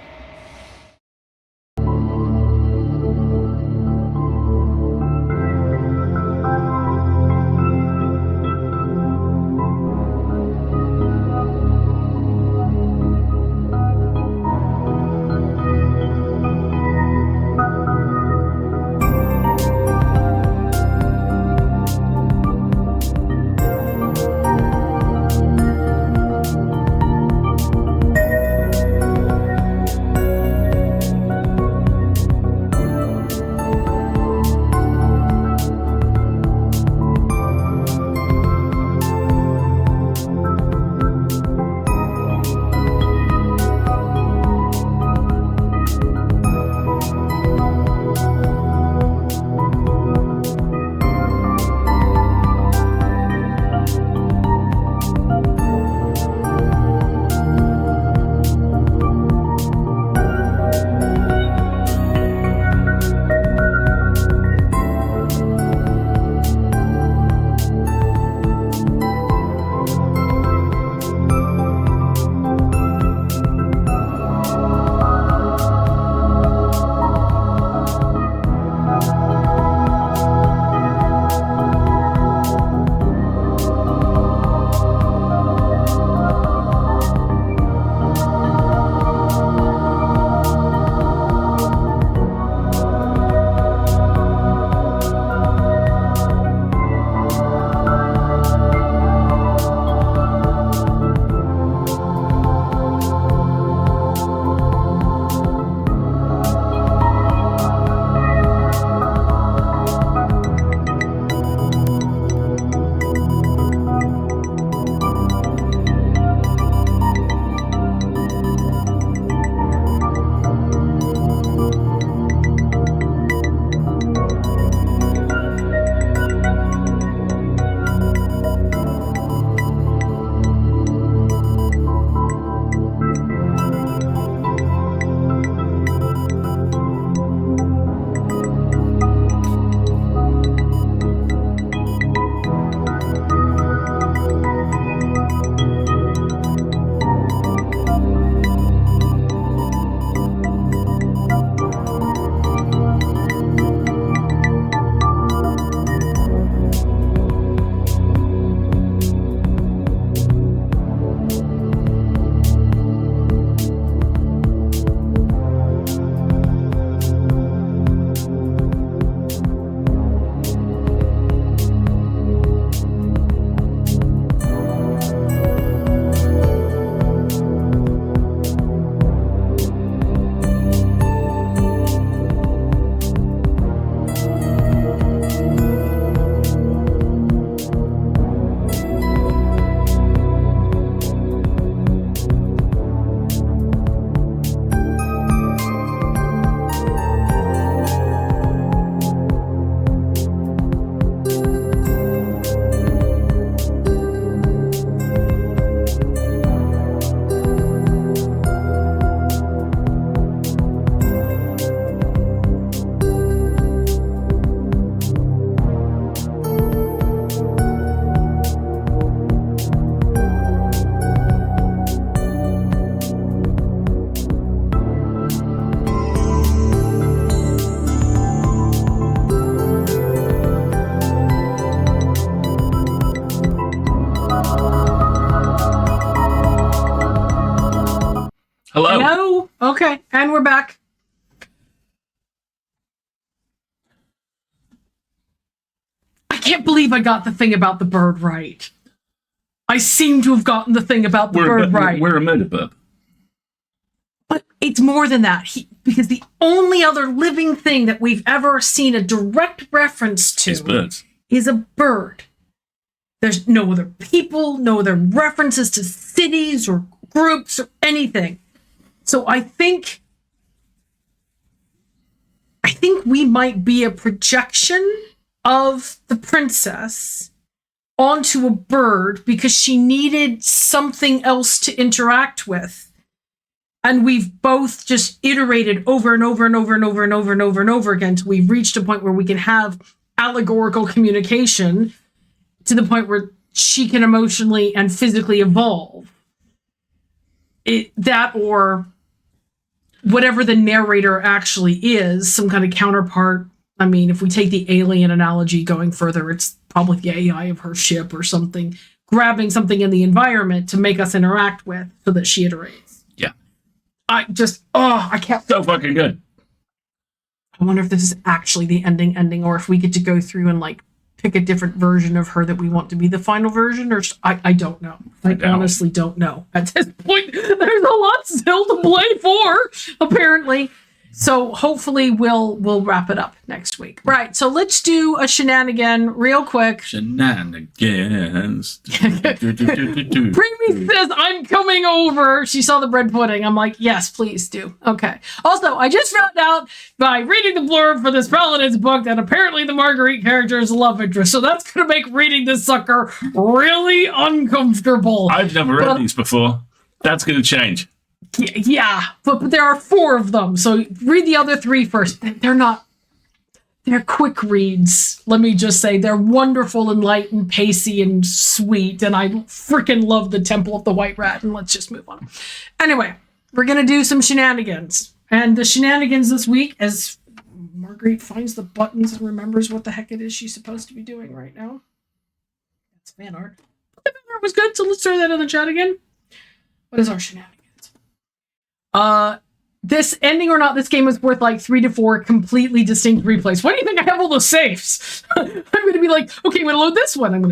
Hello. Hello? Okay, and we're back. I can't believe I got the thing about the bird right. I seem to have gotten the thing about the bird right. We're a murder. But it's more than that. Because the only other living thing that we've ever seen a direct reference to It's birds. is a bird. There's no other people, no other references to cities or groups or anything. So I think we might be a projection of the princess onto a bird because she needed something else to interact with. And we've both just iterated over and over and over and over and over and over and over again until we've reached a point where we can have allegorical communication to the point where she can emotionally and physically evolve. That or whatever the narrator actually is, some kind of counterpart. I mean, if we take the alien analogy going further, it's probably the AI of her ship or something, grabbing something in the environment to make us interact with so that she iterates. Yeah. I can't. So fucking good. I wonder if this is actually the ending, or if we get to go through and like pick a different version of her that we want to be the final version, or I don't know. I honestly don't know. At this point, there's a lot still to play for, apparently. So hopefully we'll wrap it up next week. Right, so let's do a shenanigan real quick. Shenanigans. Preemie says, I'm coming over. She saw the bread pudding. I'm like, yes, please do. Okay. Also, I just found out by reading the blurb for this Paladin's book that apparently the Marguerite character is a love interest. So that's going to make reading this sucker really uncomfortable. I've never read these before. That's going to change. Yeah, but there are 4 of them. So read the other 3 first. They're quick reads. Let me just say they're wonderful and light and pacey and sweet. And I freaking love the Temple of the White Rat. And let's just move on. Anyway, we're going to do some shenanigans. And the shenanigans this week, as Marguerite finds the buttons and remembers what the heck it is she's supposed to be doing right now. That's fan art. The fan art was good, so let's throw that in the chat again. What is our shenanigans? This ending or not, this game is worth like 3 to 4 completely distinct replays. Why do you think I have all those saves? I'm going to be like, okay, I'm going to load this one. I'm going to